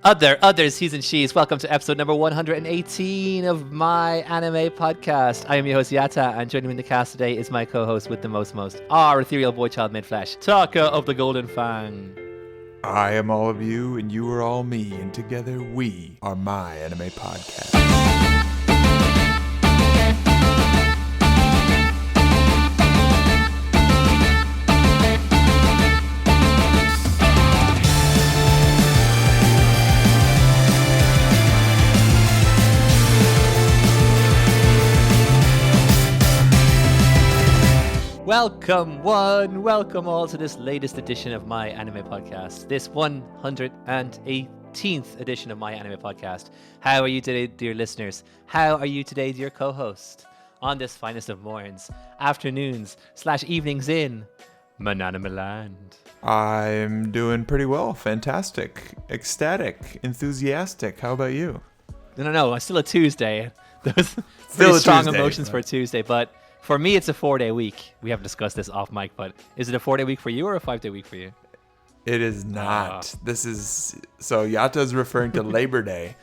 Others, he's and she's. Welcome to episode number 118 of my anime podcast. I am your host Yata, and joining me in the cast today is my co-host with the most, our ethereal boy child made flesh, Taka of the Golden Fang. I am all of you, and you are all me, and together we are my anime podcast. Welcome all to this latest edition of my anime podcast, this 118th edition of my anime podcast. How are you today, dear listeners? How are you today, dear co-host? On this finest of morns, afternoons / evenings in Mananime Land. I'm doing pretty well, fantastic, ecstatic, enthusiastic. How about you? No, it's still a Tuesday. Those Still a strong Tuesday, emotions for a Tuesday, but for me, it's a 4-day week. We haven't discussed this off mic, but is it a 4-day week for you or a 5-day week for you? It is not. So Yata is referring to Labor Day,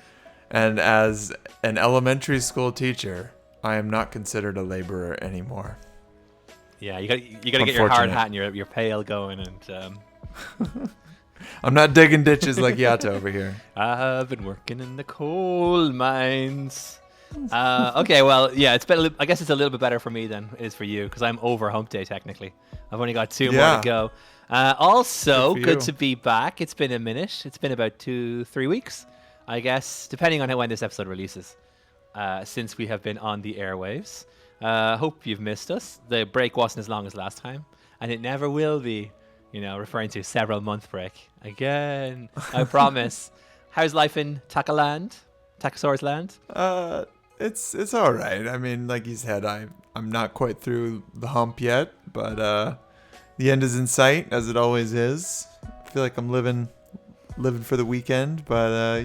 and as an elementary school teacher, I am not considered a laborer anymore. Yeah, you got to get your hard hat and your pail going, and I'm not digging ditches like Yata over here. I've been working in the coal mines. Okay, well, yeah, I guess it's a little bit better for me than it is for you, because I'm over hump day technically. I've only got 2 more to go. Also, good to be back. It's been a minute. It's been about 2-3 weeks, I guess, depending on when this episode releases, since we have been on the airwaves. Hope you've missed us. The break wasn't as long as last time, and it never will be, referring to several month break. Again, I promise. How's life in Takasaurus land? It's all right. I mean, like you said, I'm not quite through the hump yet, but the end is in sight, as it always is. I feel like I'm living for the weekend, but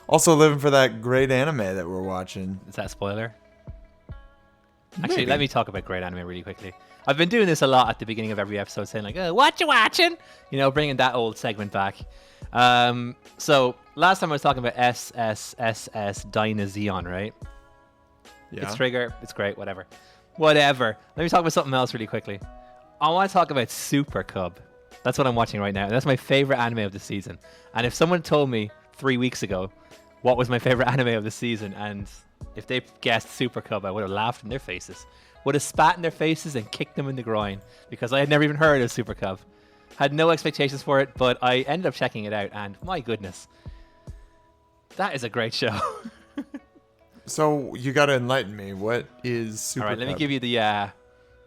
also living for that great anime that we're watching. Is that a spoiler? Maybe. Actually, let me talk about great anime really quickly. I've been doing this a lot at the beginning of every episode, saying like, "What you watching?" Bringing that old segment back. So last time I was talking about SSSS Dynazeon, right? Yeah. It's Trigger. It's great. Whatever. Let me talk about something else really quickly. I want to talk about Super Cub. That's what I'm watching right now. That's my favorite anime of the season. And if someone told me 3 weeks ago what was my favorite anime of the season, and if they guessed Super Cub, I would have laughed in their faces. Would have spat in their faces and kicked them in the groin, because I had never even heard of Super Cub. Had no expectations for it, but I ended up checking it out, and my goodness, that is a great show. So you got to enlighten me. What is Super Cub? All right, let me give you the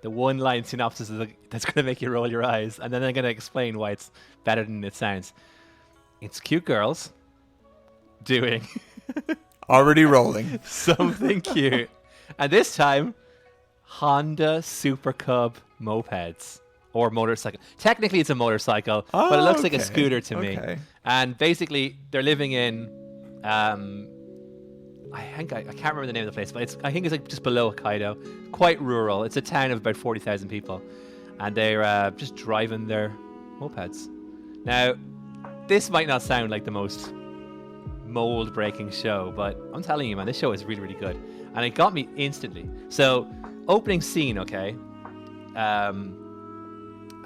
one-line synopsis that's going to make you roll your eyes, and then I'm going to explain why it's better than it sounds. It's cute girls doing already rolling something cute, and this time Honda Super Cub mopeds. Or motorcycle. Technically, it's a motorcycle, but it looks like a scooter to me. And basically, they're living in, I can't remember the name of the place, but I think it's like just below Hokkaido. Quite rural. It's a town of about 40,000 people, and they're just driving their mopeds. Now, this might not sound like the most mold-breaking show, but I'm telling you, man, this show is really, really good, and it got me instantly. So, opening scene, okay.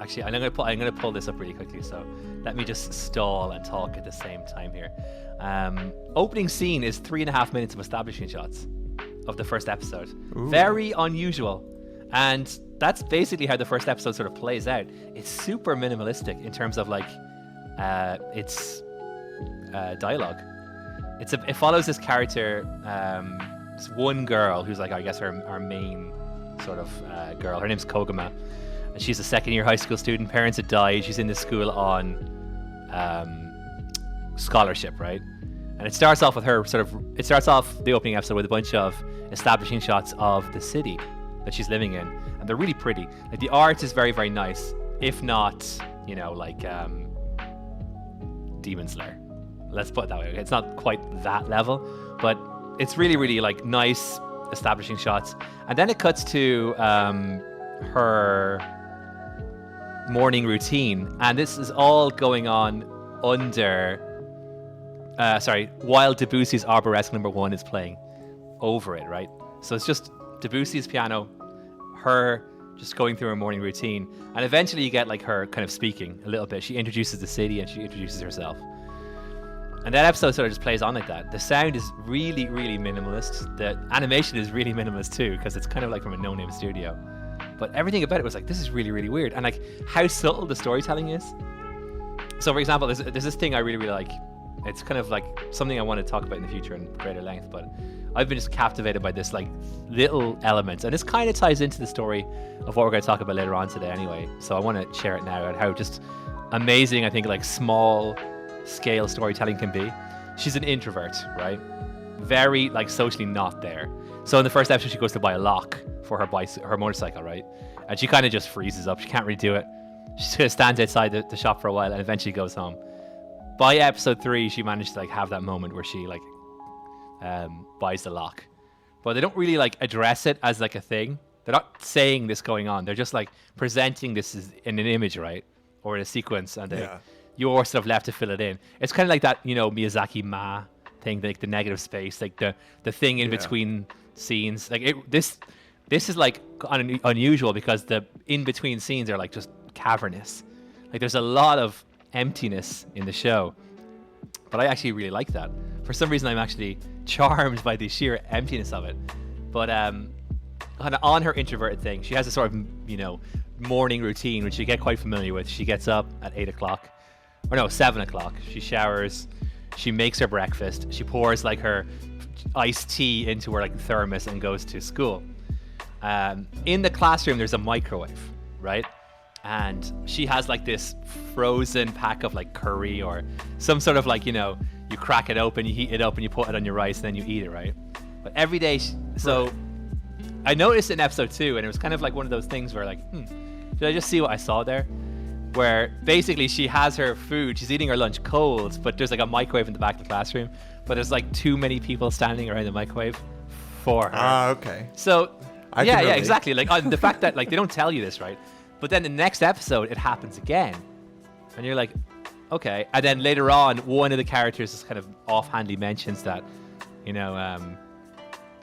Actually, I'm gonna pull this up really quickly, so let me just stall and talk at the same time here. Opening scene is 3.5 minutes of establishing shots of the first episode. Ooh. Very unusual, and that's basically how the first episode sort of plays out. It's super minimalistic in terms of like its dialogue. It follows this character, this one girl who's like, I guess our main sort of girl. Her name's Koguma. And she's a second-year high school student. Parents had died. She's in the school on scholarship, right? And it starts off with her it starts off the opening episode with a bunch of establishing shots of the city that she's living in. And they're really pretty. Like, the art is very, very nice. If not, like Demon Slayer. Let's put it that way. It's not quite that level, but it's really, really like nice establishing shots. And then it cuts to her morning routine, and this is all going on under while Debussy's Arboresque #1 is playing over it, right? So it's just Debussy's piano, her just going through her morning routine, and eventually you get like her kind of speaking a little bit. She introduces the city and she introduces herself. And that episode sort of just plays on like that. The sound is really, really minimalist. The animation is really minimalist too, because it's kind of like from a no-name studio. But everything about it was like, this is really, really weird. And like how subtle the storytelling is. So for example, there's this thing I really, really like. It's kind of like something I want to talk about in the future in greater length, but I've been just captivated by this like little elements. And this kind of ties into the story of what we're going to talk about later on today anyway. So I want to share it now and how just amazing I think like small scale storytelling can be. She's an introvert, right? Very like socially not there. So in the first episode, she goes to buy a lock for her motorcycle, right? And she kind of just freezes up. She can't really do it. She just kind of stands outside the shop for a while and eventually goes home. By episode 3, she managed to like have that moment where she like buys the lock. But they don't really like address it as like a thing. They're not saying this going on. They're just like presenting this as in an image, right? Or in a sequence, and you're sort of left to fill it in. It's kind of like that, you know, Miyazaki Ma thing, like the negative space, like the thing in between scenes. Like this is like unusual because the in between scenes are like just cavernous. Like there's a lot of emptiness in the show, but I actually really like that. For some reason, I'm actually charmed by the sheer emptiness of it. But on her introverted thing, she has a sort of, you know, morning routine which you get quite familiar with. She gets up at 7 o'clock. She showers, she makes her breakfast, she pours like her iced tea into her like thermos and goes to school. In the classroom there's a microwave, right? And she has like this frozen pack of like curry or some sort of like, you know, you crack it open, you heat it up and you put it on your rice and then you eat it, right? But every day I noticed it in episode 2 and it was kind of like one of those things where like, did I just see what I saw there? Where basically she has her food, she's eating her lunch cold, but there's like a microwave in the back of the classroom, but there's like too many people standing around the microwave for her. Okay. So yeah, exactly. Like the fact that like they don't tell you this, right? But then the next episode it happens again, and you're like, okay. And then later on, one of the characters just kind of offhandedly mentions that, you know,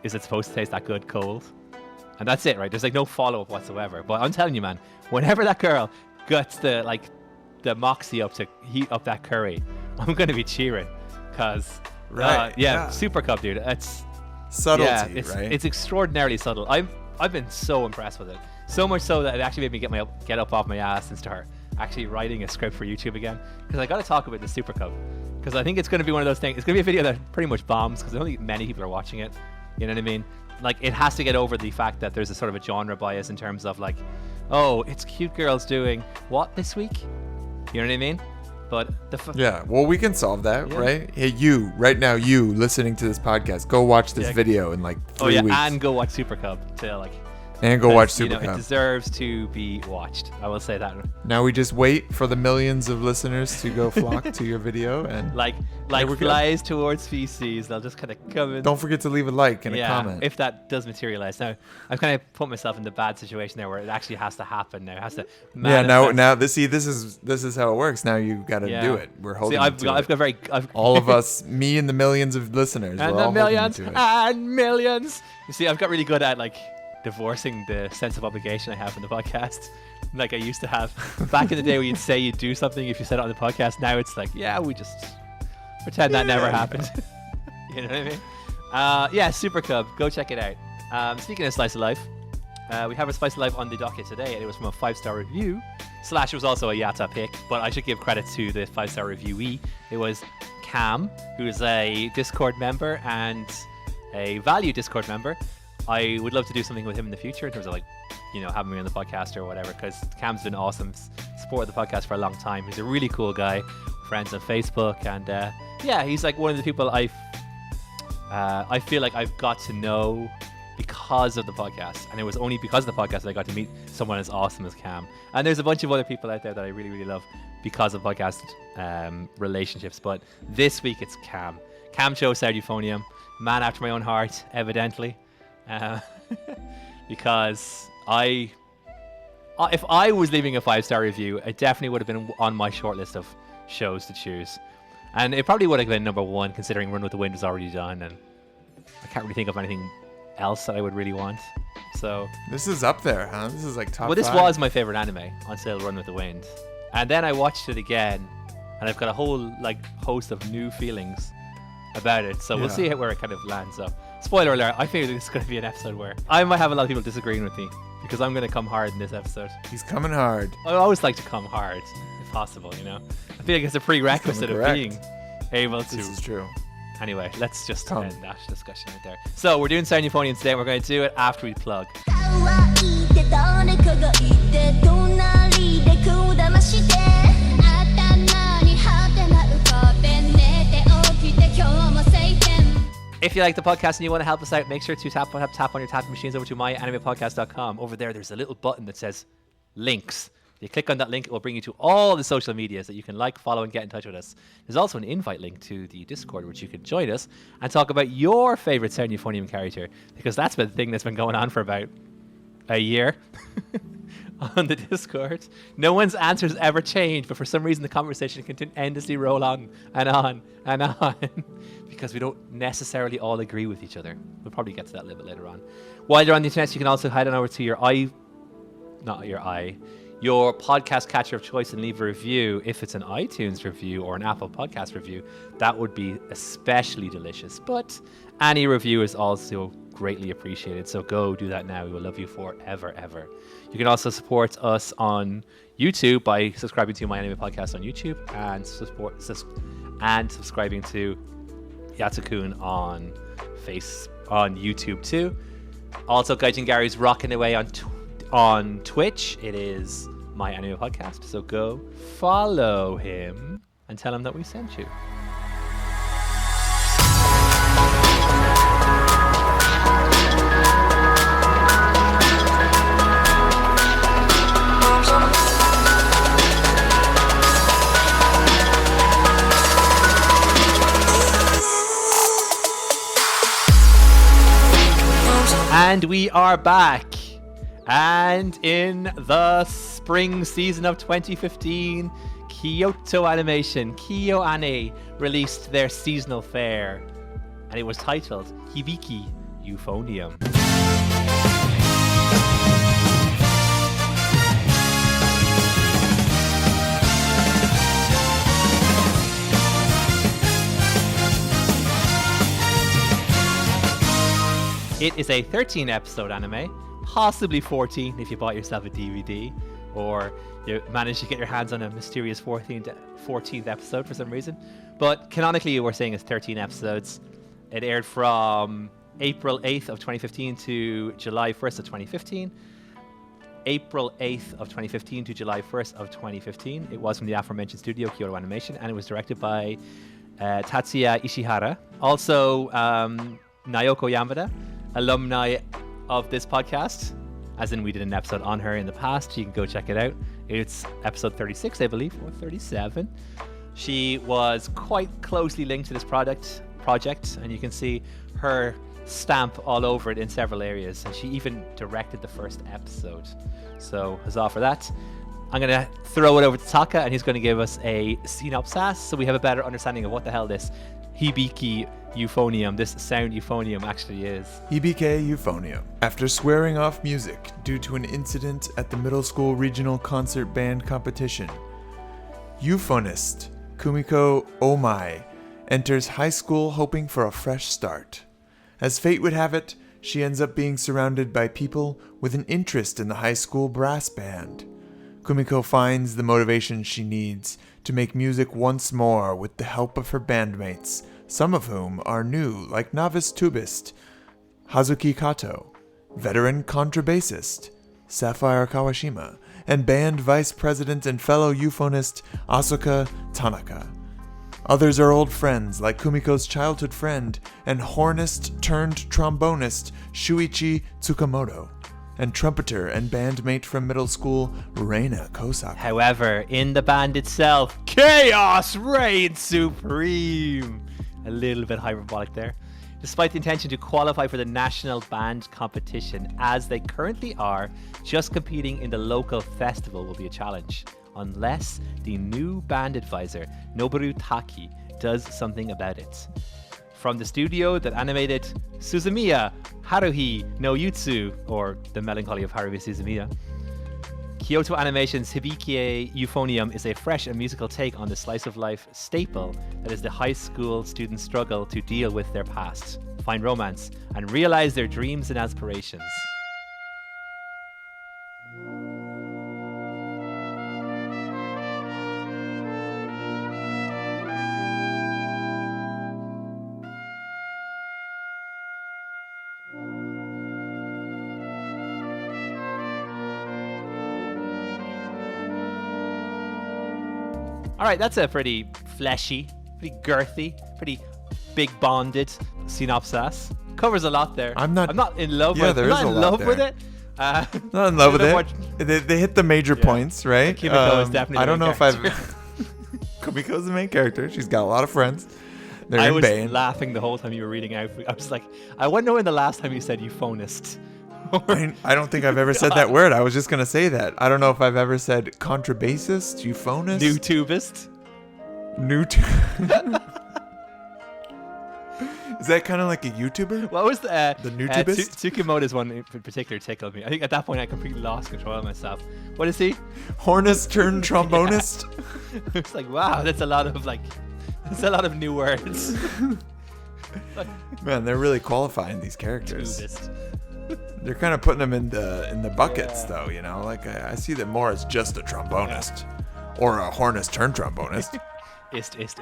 is it supposed to taste that good cold? And that's it, right? There's like no follow-up whatsoever. But I'm telling you, man, whenever that girl gets the moxie up to heat up that curry, I'm gonna be cheering, cause Super Cub, dude. It's subtlety, right? It's extraordinarily subtle. I've been so impressed with it, so much so that it actually made me get up off my ass and start actually writing a script for YouTube again, because I got to talk about the Super Cub, because I think it's going to be one of those things. It's going to be a video that pretty much bombs because I don't think many people are watching it. You know what I mean? Like, it has to get over the fact that there's a sort of a genre bias in terms of like, oh, it's cute girls doing what this week? You know what I mean? But well, we can solve that, right? Hey, you listening to this podcast, go watch this video in like 3 weeks. And go watch Super Cub and go watch Super Cub. It deserves to be watched. I will say that. Now we just wait for the millions of listeners to go flock to your video, and like flies towards feces, they'll just kind of come in. Don't forget to leave a like and a comment if that does materialize. Now I've kind of put myself in the bad situation there where it actually has to happen now. It has to manifest. Now this is how it works. Now you got to do it. We're holding all of us, me and the millions of listeners, and we're the millions and millions. You see, I've got really good at like divorcing the sense of obligation I have in the podcast, like I used to have back in the day where you'd say you'd do something if you said it on the podcast. Now it's like, we just pretend that never happened. You know what I mean? Super Cub, go check it out. Speaking of Slice of Life, we have a Slice of Life on the docket today, and it was from a 5-star review. / it was also a Yata pick, but I should give credit to the 5-star reviewee. It was Cam, who is a Discord member and a Value Discord member. I would love to do something with him in the future in terms of like, you know, having me on the podcast or whatever, because Cam's been awesome, supported the podcast for a long time. He's a really cool guy, friends on Facebook, and he's like one of the people I feel like I've got to know because of the podcast, and it was only because of the podcast that I got to meet someone as awesome as Cam. And there's a bunch of other people out there that I really, really love because of podcast relationships, but this week it's Cam. Cam chose Hibike Euphonium, man after my own heart, evidently. Because if I was leaving a 5-star review, it definitely would have been on my short list of shows to choose. And it probably would have been number one, considering Run with the Wind was already done, and I can't really think of anything else that I would really want. So this is up there, huh? This is like top 5. Well, this was my favorite anime until Run with the Wind, and then I watched it again, and I've got a whole host of new feelings about it. So we'll see where it kind of lands up. Spoiler alert: I feel this is going to be an episode where I might have a lot of people disagreeing with me because I'm going to come hard in this episode. He's coming hard. I always like to come hard if possible. You know, I feel like it's a prerequisite of being able to. This is true. Anyway, let's just end that discussion right there. So we're doing Sound Euphonium today, and we're going to do it after we plug. If you like the podcast and you want to help us out, make sure to tap on your tapping machines over to myanimePodcast.com. Over there, there's a little button that says links. If you click on that link, it will bring you to all the social medias that you can follow, and get in touch with us. There's also an invite link to the Discord, which you can join us and talk about your favorite Sound Euphonium character, because that's been the thing that's been going on for about a year on the Discord. No one's answers ever change, but for some reason the conversation can endlessly roll on and on and on because we don't necessarily all agree with each other. We'll probably get to that a little bit later on. While you're on the internet, you can also head on over to your podcast catcher of choice and leave a review. If it's an iTunes review or an Apple Podcast review, that would be especially delicious. But any review is also greatly appreciated. So go do that now. We will love you forever, ever. You can also support us on YouTube by subscribing to My Anime Podcast on YouTube and subscribing to Yata-kun on YouTube too. Also, Gaijin Gary's rocking away on Twitch. It is My Anime Podcast. So go follow him and tell him that we sent you. And we are back. And in the spring season of 2015, Kyoto Animation, KyoAni, released their seasonal fare. And it was titled Hibike Euphonium. It is a 13-episode anime, possibly 14 if you bought yourself a DVD, or you managed to get your hands on a mysterious 14th episode for some reason. But canonically, we're saying it's 13 episodes. It aired from April 8th of 2015 to July 1st of 2015. April 8th of 2015 to July 1st of 2015. It was from the aforementioned studio, Kyoto Animation, and it was directed by Tatsuya Ishihara. Also, Naoko Yamada, alumni of this podcast, as in we did an episode on her in the past. You can go check it out. It's episode 36, I believe, or 37. She was quite closely linked to this project, and you can see her stamp all over it in several areas, and she even directed the first episode. So huzzah for that. I'm going to throw it over to Taka, and he's going to give us a synopsis so we have a better understanding of what the hell this Hibike Euphonium, this sound euphonium, actually is. Hibike Euphonium. After swearing off music due to an incident at the middle school regional concert band competition, euphonist Kumiko Omai enters high school hoping for a fresh start. As fate would have it, she ends up being surrounded by people with an interest in the high school brass band. Kumiko finds the motivation she needs to make music once more with the help of her bandmates, some of whom are new, like novice tubist Hazuki Kato, veteran contrabassist Sapphire Kawashima, and band vice president and fellow euphonist Asuka Tanaka. Others are old friends, like Kumiko's childhood friend and hornist turned trombonist Shuichi Tsukamoto, and trumpeter and bandmate from middle school Reina Kosaka. However, in the band itself, chaos reigns supreme. A little bit hyperbolic there. Despite the intention to qualify for the national band competition, as they currently are, just competing in the local festival will be a challenge. Unless the new band advisor, Noboru Taki, does something about it. From the studio that animated Suzumiya Haruhi no Yutsu, or The Melancholy of Haruhi Suzumiya, Kyoto Animation's Hibike Euphonium is a fresh and musical take on the slice of life staple that is the high school students' struggle to deal with their past, find romance, and realize their dreams and aspirations. All right, that's a pretty fleshy, pretty girthy, pretty big bonded synopsis. Covers a lot there. I'm not in love with it. There is a lot with it. Not in love with it. They hit the major points, right? Kimiko is definitely. I don't know if I've. Kimiko's the main character. She's got a lot of friends. They're in Bane. I was laughing the whole time you were reading out. I was like, I wonder when the last time you said euphonist. I don't think I've ever said that word. I was just going to say that. I don't know if I've ever said contrabassist, euphonist. New-tubist. Is that kind of like a YouTuber? What was the new-tubist? Tsukumoto's one in particular tickled me. I think at that point I completely lost control of myself. What is he? Hornist turned trombonist? It's like, wow, that's a lot of new words. Man, they're really qualifying these characters. Tubist. They're kind of putting them in the buckets, though, you know? Like, I see them more as just a trombonist. Or a hornist turned trombonist. Ist. Ist.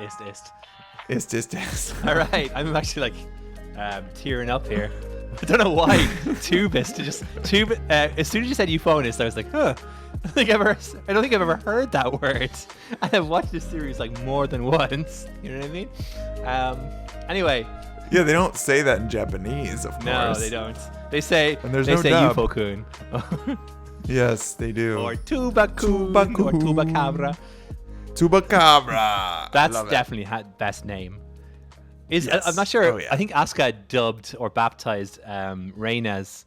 All right, I'm actually tearing up here. I don't know why. Tubist. As soon as you said euphonist, I was like, huh. I don't think I've ever heard that word. And I've watched this series more than once. You know what I mean? Anyway. Yeah, they don't say that in Japanese, of course. No, they don't. They say dub. UFO-kun. Yes, they do. Or tuba-kun. Or tuba-cabra. Tuba-cabra. That's definitely had best name. Yes. I'm not sure. Oh, yeah. I think Asuka dubbed or baptized Kimiko's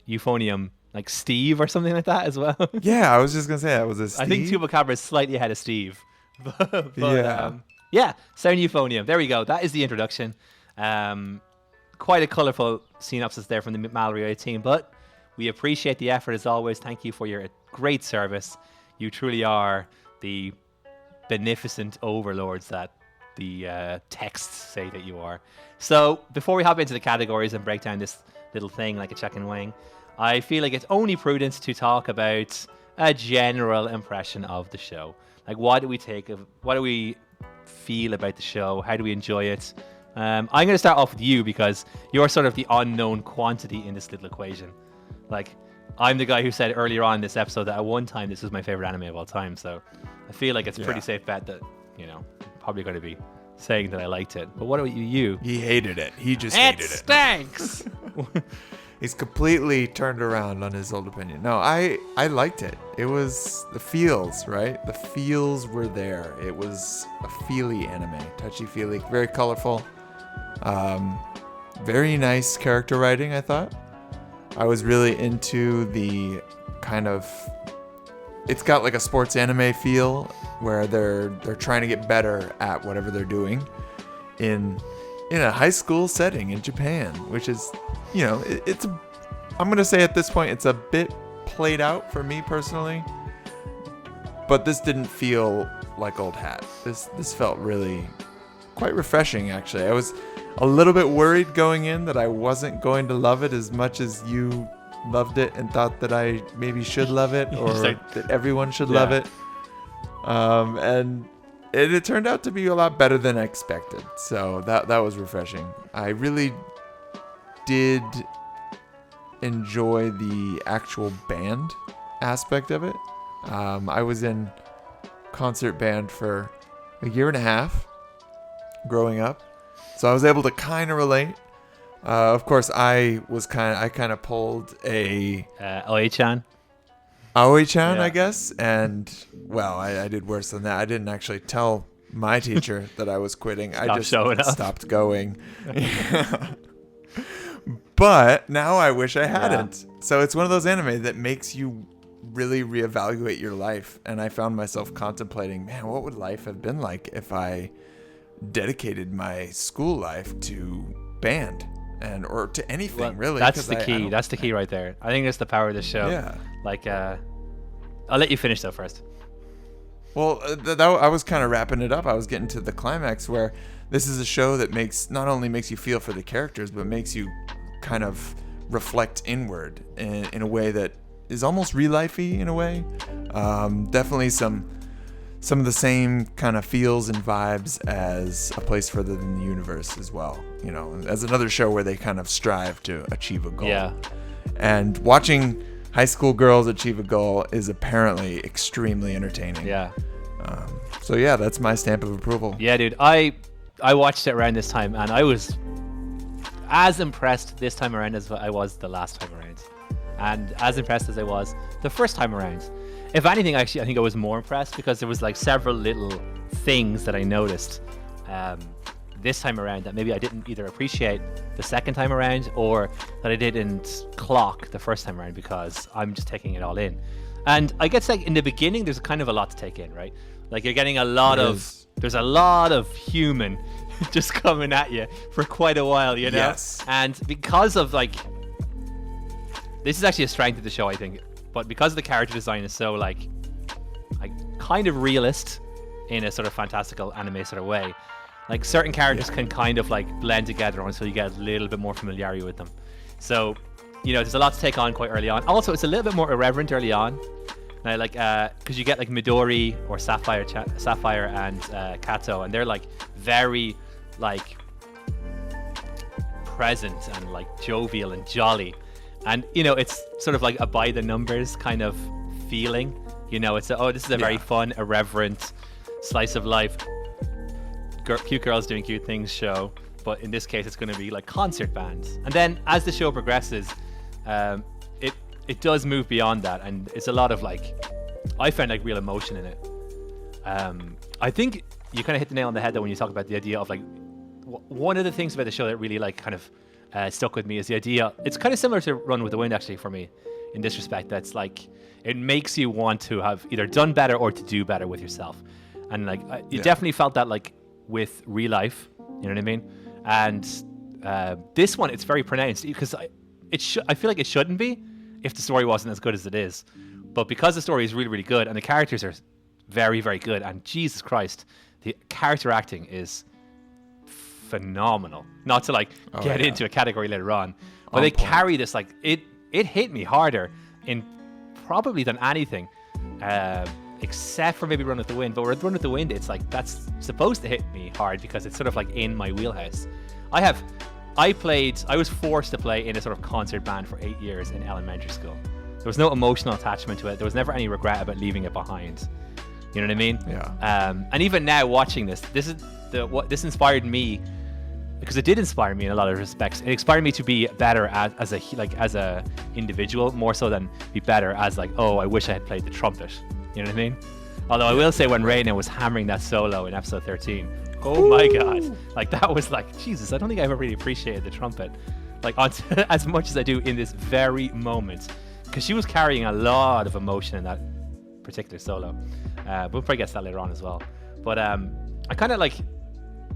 euphonium like Steve or something like that as well. Yeah, I was just gonna say that was a Steve. I think Tuba-cabra is slightly ahead of Steve. but yeah. Sound euphonium. There we go. That is the introduction. Quite a colourful synopsis there from the Mallory team, but we appreciate the effort as always. Thank you for your great service. You truly are the beneficent overlords that the texts say that you are. So before we hop into the categories and break down this little thing like a chicken wing, I feel like it's only prudent to talk about a general impression of the show. Like, what do we feel about the show? How do we enjoy it? I'm going to start off with you because you're sort of the unknown quantity in this little equation. Like, I'm the guy who said earlier on in this episode that at one time this was my favorite anime of all time. So I feel like it's a pretty safe bet that, probably going to be saying that I liked it. But what about you? He hated it. He just hated it. It stinks! He's completely turned around on his old opinion. No, I liked it. It was the feels, right? The feels were there. It was a feely anime. Touchy-feely, very colorful. Very nice character writing, I thought. I was really into the kind of... It's got like a sports anime feel where they're trying to get better at whatever they're doing in a high school setting in Japan, which is, I'm going to say at this point it's a bit played out for me personally. But this didn't feel like old hat. This felt really quite refreshing, actually. I was a little bit worried going in that I wasn't going to love it as much as you loved it and thought that I maybe should love it or that everyone should love it. And it turned out to be a lot better than I expected. So that was refreshing. I really did enjoy the actual band aspect of it. I was in concert band for a year and a half growing up. So I was able to kind of relate. Of course, I kind of pulled a Aoi-chan, I guess, and well, I did worse than that. I didn't actually tell my teacher that I was quitting. I just stopped going. But now I wish I hadn't. So it's one of those anime that makes you really reevaluate your life. And I found myself contemplating, man, what would life have been like if I dedicated my school life to band or to anything, really? That's the key. That's the key right there. I think that's the power of the show. Yeah. Like, I'll let you finish though first. Well, I was kind of wrapping it up. I was getting to the climax where this is a show that not only makes you feel for the characters, but makes you kind of reflect inward in a way that is almost real-lifey in a way. Definitely some of the same kind of feels and vibes as A Place Further Than the Universe as well. You know, as another show where they kind of strive to achieve a goal. Yeah. And watching high school girls achieve a goal is apparently extremely entertaining. Yeah. So yeah, that's my stamp of approval. Yeah, dude. I watched it around this time, and I was as impressed this time around as I was the last time around, and as impressed as I was the first time around. If anything, actually, I think I was more impressed because there was like several little things that I noticed this time around that maybe I didn't either appreciate the second time around or that I didn't clock the first time around because I'm just taking it all in. And I guess like in the beginning, there's kind of a lot to take in, right? Like you're getting there's a lot of human just coming at you for quite a while, you know? Yes. And because of like, this is actually a strength of the show, I think. But because the character design is so like kind of realist in a sort of fantastical anime sort of way, like certain characters can kind of like blend together until you get a little bit more familiarity with them. So, you know, there's a lot to take on quite early on. Also, it's a little bit more irreverent early on. Now, like, because you get like Midori or Sapphire and Kato, and they're like very like present and like jovial and jolly. And, you know, it's sort of like a by the numbers kind of feeling. You know, it's this is a very fun, irreverent, slice of life, cute girls doing cute things show. But in this case, it's going to be like concert bands. And then as the show progresses, it does move beyond that. And it's a lot of like, I found like real emotion in it. I think you kind of hit the nail on the head though when you talk about the idea of like, one of the things about the show that really like kind of stuck with me is the idea. It's kind of similar to Run with the Wind actually for me in this respect. That's like it makes you want to have either done better or to do better with yourself, and like you definitely felt that like with real life, you know what I mean? And this one it's very pronounced because I feel like it shouldn't be if the story wasn't as good as it is, but because the story is really really good and the characters are very very good, and Jesus Christ, the character acting is phenomenal. Not to like get into a category later on, but they carry this like it hit me harder in probably than anything, except for maybe Run with the Wind. But with Run with the Wind, it's like that's supposed to hit me hard because it's sort of like in my wheelhouse. I was forced to play in a sort of concert band for 8 years in elementary school. There was no emotional attachment to it. There was never any regret about leaving it behind. You know what I mean? Yeah. And even now watching this inspired me. Because it did inspire me in a lot of respects. It inspired me to be better as a individual, more so than be better as like, oh, I wish I had played the trumpet. You know what I mean? Although I will say when Reina was hammering that solo in episode 13, oh my God, like that was like, Jesus, I don't think I ever really appreciated the trumpet like as much as I do in this very moment. Because she was carrying a lot of emotion in that particular solo. We'll probably get to that later on as well. But I kind of like,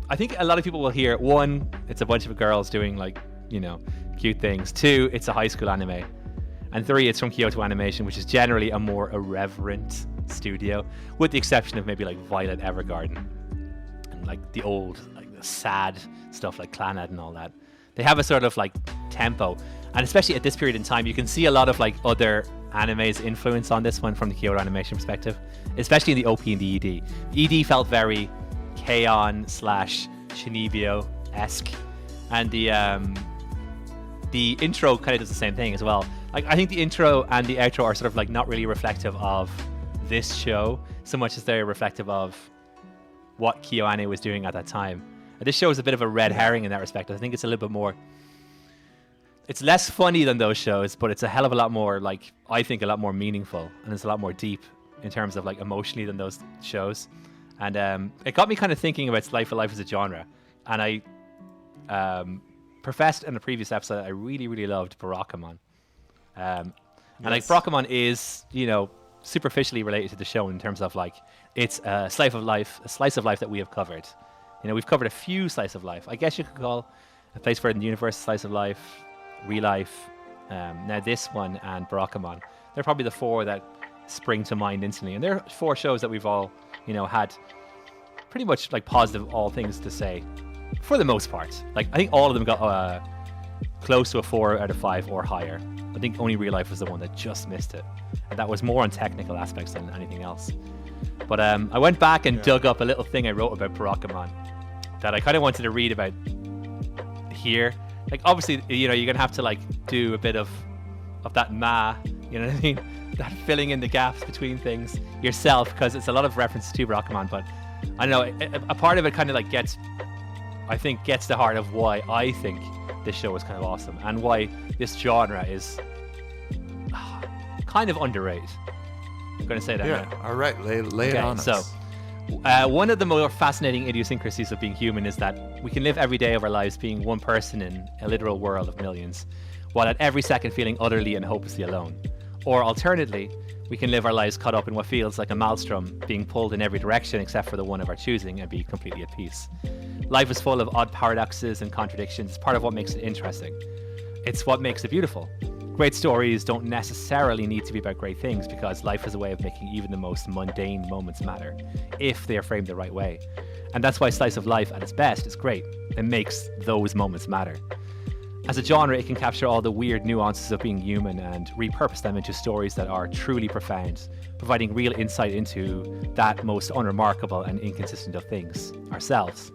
I think a lot of people will hear, one, it's a bunch of girls doing like, you know, cute things. Two, it's a high school anime. And three, it's from Kyoto Animation, which is generally a more irreverent studio, with the exception of maybe like Violet Evergarden and like the old, like the sad stuff like Clannad and all that. They have a sort of like tempo. And especially at this period in time, you can see a lot of like other anime's influence on this one from the Kyoto Animation perspective, especially in the OP and the ED. The ED felt very K-On! / Shinibyo-esque, and the intro kind of does the same thing as well. Like I think the intro and the outro are sort of like not really reflective of this show so much as they're reflective of what KyoAni was doing at that time. And this show is a bit of a red herring in that respect. I think it's a little bit more, it's less funny than those shows, but it's a hell of a lot more, like I think a lot more meaningful, and it's a lot more deep in terms of like emotionally than those shows. And it got me kind of thinking about Slice of Life as a genre. And I professed in a previous episode I really, really loved Barakamon. And like Barakamon is, superficially related to the show in terms of like it's a slice of life that we have covered. We've covered a few slice of life. I guess you could call A Place for the Universe slice of life, Real Life, now this one and Barakamon. They're probably the 4 that spring to mind instantly. And they're 4 shows that we've all, had pretty much like positive all things to say for the most part. Like I think all of them got close to a 4 out of 5 or higher. I think only Real Life was the one that just missed it. And that was more on technical aspects than anything else. But I went back and dug up a little thing I wrote about Barakamon that I kind of wanted to read about here. Like obviously, you're gonna have to like do a bit of that you know what I mean? That filling in the gaps between things yourself, because it's a lot of references to Barakamon. But I don't know, a part of it kind of like gets the heart of why I think this show is kind of awesome and why this genre is kind of underrated. I'm going to say that now. All right, lay it on us. So, one of the more fascinating idiosyncrasies of being human is that we can live every day of our lives being one person in a literal world of millions, while at every second feeling utterly and hopelessly alone. Or alternatively, we can live our lives caught up in what feels like a maelstrom, being pulled in every direction except for the one of our choosing, and be completely at peace. Life is full of odd paradoxes and contradictions. It's part of what makes it interesting. It's what makes it beautiful. Great stories don't necessarily need to be about great things, because life is a way of making even the most mundane moments matter, if they are framed the right way. And that's why slice of life at its best is great. It makes those moments matter. As a genre, it can capture all the weird nuances of being human and repurpose them into stories that are truly profound, providing real insight into that most unremarkable and inconsistent of things, ourselves.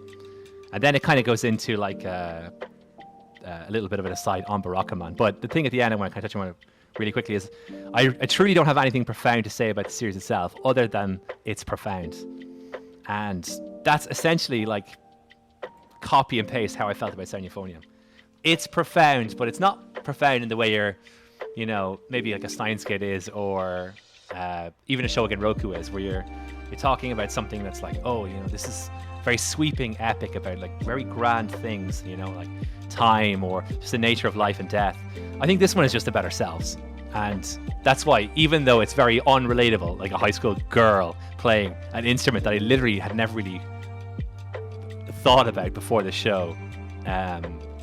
And then it kind of goes into like a little bit of an aside on Barakamon. But the thing at the end I want to kind of touch on really quickly is I truly don't have anything profound to say about the series itself other than it's profound. And that's essentially like copy and paste how I felt about Tianyi Euphonium. It's profound, but it's not profound in the way maybe like a Steins Gate is, or even a Shogun Roku is, where you're talking about something that's like, this is very sweeping epic about like very grand things, like time or just the nature of life and death. I think this one is just about ourselves. And that's why, even though it's very unrelatable, like a high school girl playing an instrument that I literally had never really thought about before the show,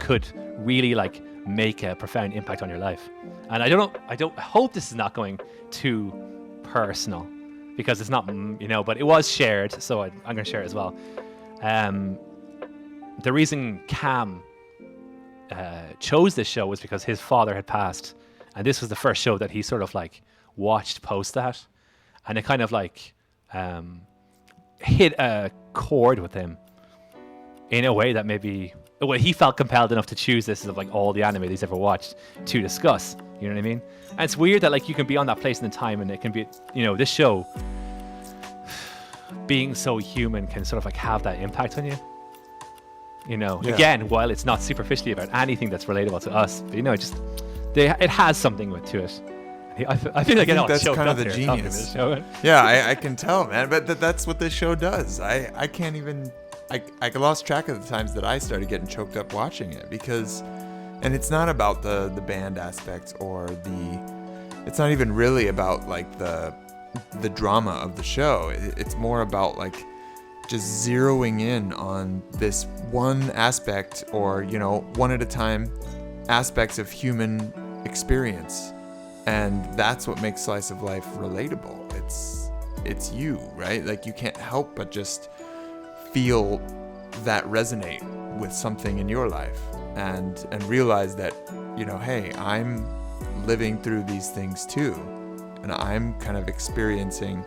could really like make a profound impact on your life. And I hope this is not going too personal, because it's not, but it was shared, so I'm going to share it as well. The reason Cam chose this show was because his father had passed, and this was the first show that he sort of like watched post that, and it kind of like hit a chord with him in a way that maybe he felt compelled enough to choose this of like all the anime he's ever watched to discuss. You know what I mean? And it's weird that like you can be on that place in the time, and it can be, this show being so human can sort of like have that impact on you. Again, while it's not superficially about anything that's relatable to us, but, it has something to it. I feel like that's kind of the genius. Yeah, I can tell, man. But that's what this show does. I can't even. I lost track of the times that I started getting choked up watching it, because, and it's not about the band aspect or it's not even really about like the drama of the show. It's more about like just zeroing in on this one aspect, or one at a time aspects of human experience, and that's what makes slice of life relatable. It's you, right? Like you can't help but just feel that resonate with something in your life, and realize that hey, I'm living through these things too, and I'm kind of experiencing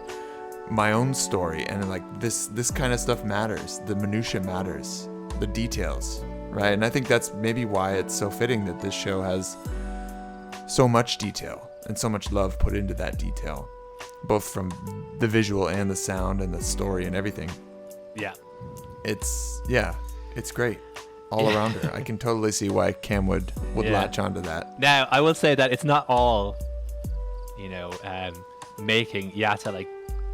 my own story, and like this kind of stuff matters. The minutia matters, the details, right? And I think that's maybe why it's so fitting that this show has so much detail and so much love put into that detail, both from the visual and the sound and the story and everything. Yeah. It's great all around her. I can totally see why Cam would latch onto that. Now, I will say that it's not all, making Yata like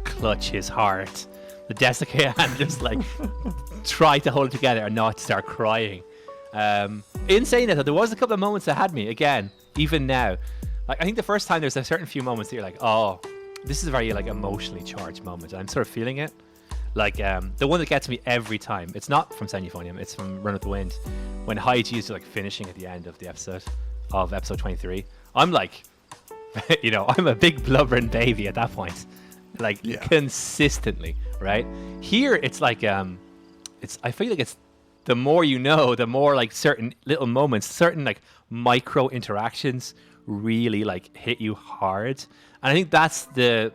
clutch his heart, the desiccate, and just like try to hold it together and not start crying. In saying that, there was a couple of moments that had me again, even now, Like I think the first time there's a certain few moments that you're like, oh, this is a very like emotionally charged moment. I'm sort of feeling it. Like the one that gets me every time. It's not from Feat.Luo Euphonium. It's from Run with the Wind, when Haiji is like finishing at the end of the episode 23. I'm like, I'm a big blubbering baby at that point, like consistently, right? Here it's like I feel like it's the more you know, the more like certain little moments, certain like micro interactions really like hit you hard. And I think that's the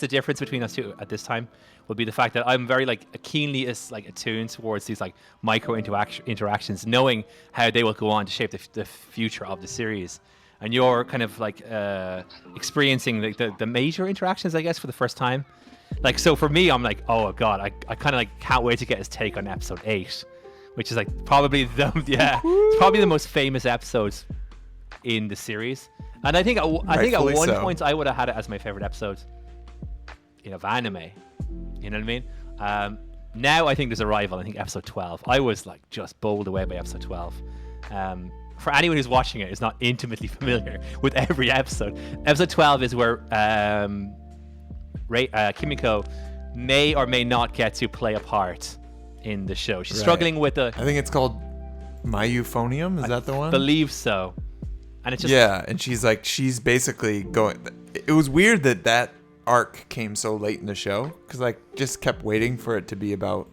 difference between us two at this time would be the fact that I'm very like keenly attuned towards these like micro interactions, knowing how they will go on to shape the future of the series. And you're kind of like experiencing like the major interactions, I guess, for the first time. Like, so for me, I'm like, oh god, I kind of like can't wait to get his take on episode 8, which is like probably it's probably the most famous episodes in the series. And I think at one point I would have had it as my favorite episode of anime. You know what I mean? Now I think there's a rival. I think episode 12. I was like just bowled away by episode 12. For anyone who's watching it is not intimately familiar with every episode. Episode 12 is where Kimiko may or may not get to play a part in the show. She's struggling with I think it's called My Euphonium. Is that the one? I believe so. And it's just and she's basically going. It was weird that arc came so late in the show, because I just kept waiting for it to be about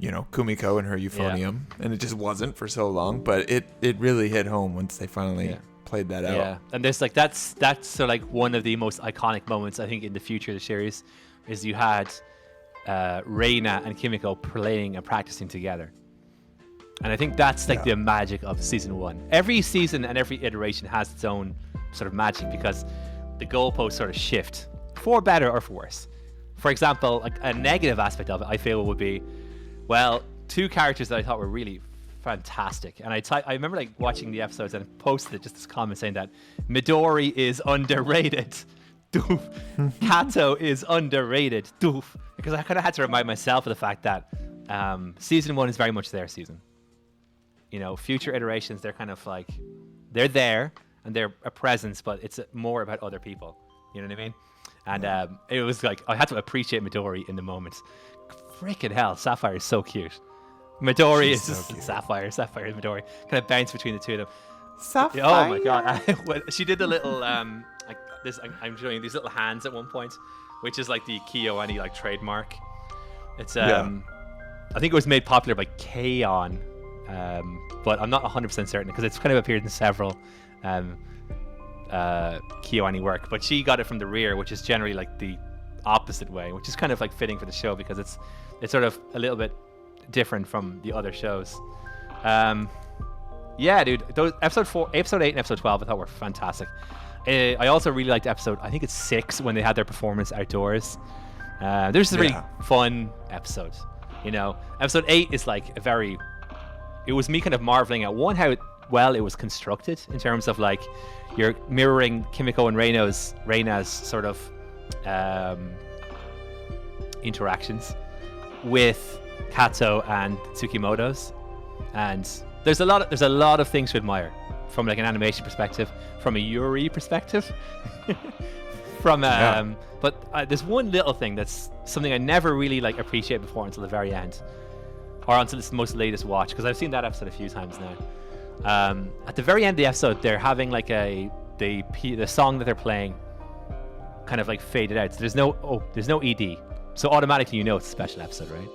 Kumiko and her euphonium, and it just wasn't for so long. But it really hit home once they finally played that out. Yeah, and there's like that's sort of like one of the most iconic moments I think in the future of the series is you had Reina and Kimiko playing and practicing together. And I think that's like the magic of season 1. Every season and every iteration has its own sort of magic, because the goalposts sort of shift for better or for worse. For example, like a negative aspect of it, I feel, would be, well, 2 characters that I thought were really fantastic. And I remember like watching the episodes and I posted just this comment saying that Midori is underrated. Doof. Kato is underrated. Doof. Because I kind of had to remind myself of the fact that season 1 is very much their season. Future iterations, they're kind of like, they're there and they're a presence, but it's more about other people. You know what I mean? And it was like, I had to appreciate Midori in the moment. Freaking hell, Sapphire is so cute. Midori is just so Sapphire is Midori. Kind of bounce between the two of them. Sapphire. Oh my god. She did the little, like this, I'm showing these little hands at one point, which is like the KyoAni like trademark. It's, I think it was made popular by K-On! But I'm not 100% certain because it's kind of appeared in several KyoAni work, but she got it from the rear, which is generally like the opposite way, which is kind of like fitting for the show because it's sort of a little bit different from the other shows. Dude, those episode 8 and episode 12 I thought were fantastic. I also really liked episode, I think it's 6, when they had their performance outdoors. There's a really fun episode. Episode 8 is like it was me kind of marveling at how well it was constructed in terms of like you're mirroring Kimiko and Reina's sort of interactions with Kato and Tsukimoto's, and there's a lot of things to admire from like an animation perspective, from a Yuri perspective, but there's one little thing that's something I never really like appreciate before until the very end, or until this most latest watch, because I've seen that episode a few times now. At the very end of the episode, they're having like the song that they're playing kind of like faded out. So there's no ED. So automatically it's a special episode, right?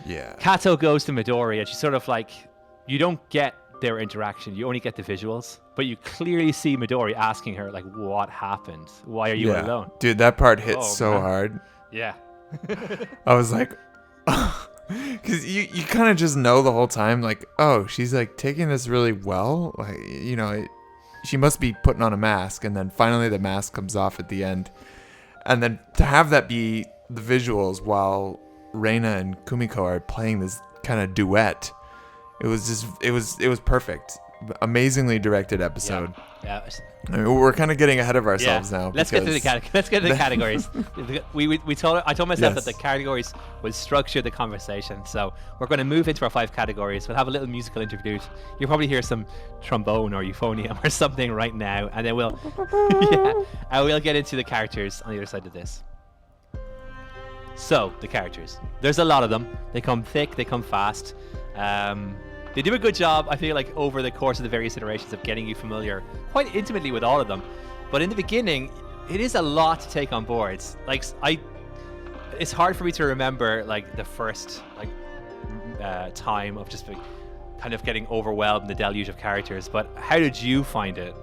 Yeah. Kato goes to Midori and she's sort of like, you don't get their interaction, you only get the visuals, but you clearly see Midori asking her like, what happened? Why are you alone? Dude, that part hit so hard. Yeah. I was like, because you kind of just know the whole time, like, oh, she's like taking this really well, like, she must be putting on a mask, and then finally the mask comes off at the end, and then to have that be the visuals while Reina and Kumiko are playing this kind of duet, it was perfect. amazingly directed episode. Yeah. I mean, we're kind of getting ahead of ourselves now. Let's get to the categories. I told myself that the categories would structure the conversation. So we're going to move into our 5 categories. We'll have a little musical interlude. You'll probably hear some trombone or euphonium or something right now, and then we'll get into the characters on the other side of this. So the characters. There's a lot of them. They come thick. They come fast. They do a good job, I feel like, over the course of the various iterations of getting you familiar quite intimately with all of them. But in the beginning, it is a lot to take on board. Like, it's hard for me to remember like the first time of just kind of getting overwhelmed in the deluge of characters. But how did you find it?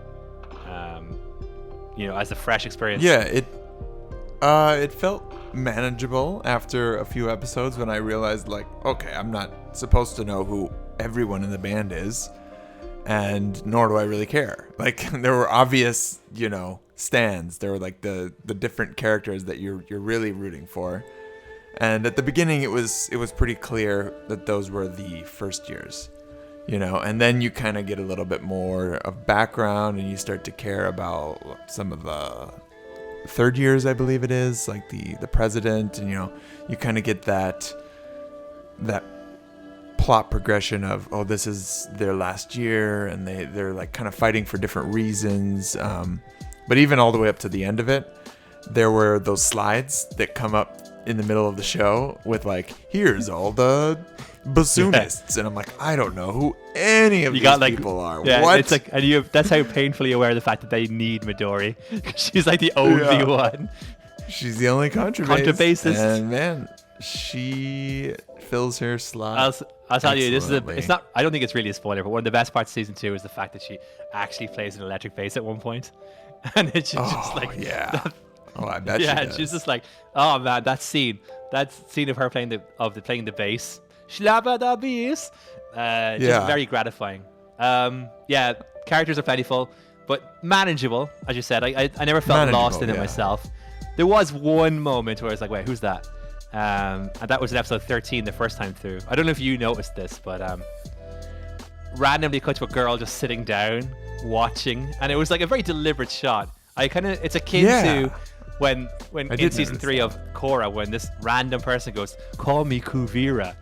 As a fresh experience. Yeah, it felt manageable after a few episodes when I realized, like, okay, I'm not supposed to know who everyone in the band is, and nor do I really care. Like, there were obvious, stands. There were like the different characters that you're really rooting for, and at the beginning it was pretty clear that those were the first years, and then you kind of get a little bit more of background and you start to care about some of the third years, I believe it is, like the president, and you kind of get that plot progression of, oh, this is their last year, and they're like kind of fighting for different reasons. But even all the way up to the end of it, there were those slides that come up in the middle of the show with like, here's all the bassoonists, and I'm like, I don't know who any of these people are. Yeah, what? It's like, and that's how painfully aware of the fact that they need Midori. She's like the only one. She's the only contrabassist, and man, she fills her slot. I'll tell you, it's not. I don't think it's really a spoiler, but one of the best parts of season 2 is the fact that she actually plays an electric bass at one point, and it's just like, yeah. I bet she does. She's just like, oh man, that scene of her playing the bass, Schlabba da bass, just very gratifying. Characters are plentiful, but manageable, as you said. I never felt lost in it myself. There was one moment where I was like, wait, who's that? And that was in episode 13, the first time through. I don't know if you noticed this, but randomly cut to a girl just sitting down, watching, and it was like a very deliberate shot. It's akin to when in season 3 of Korra, when this random person goes, "Call me Kuvira."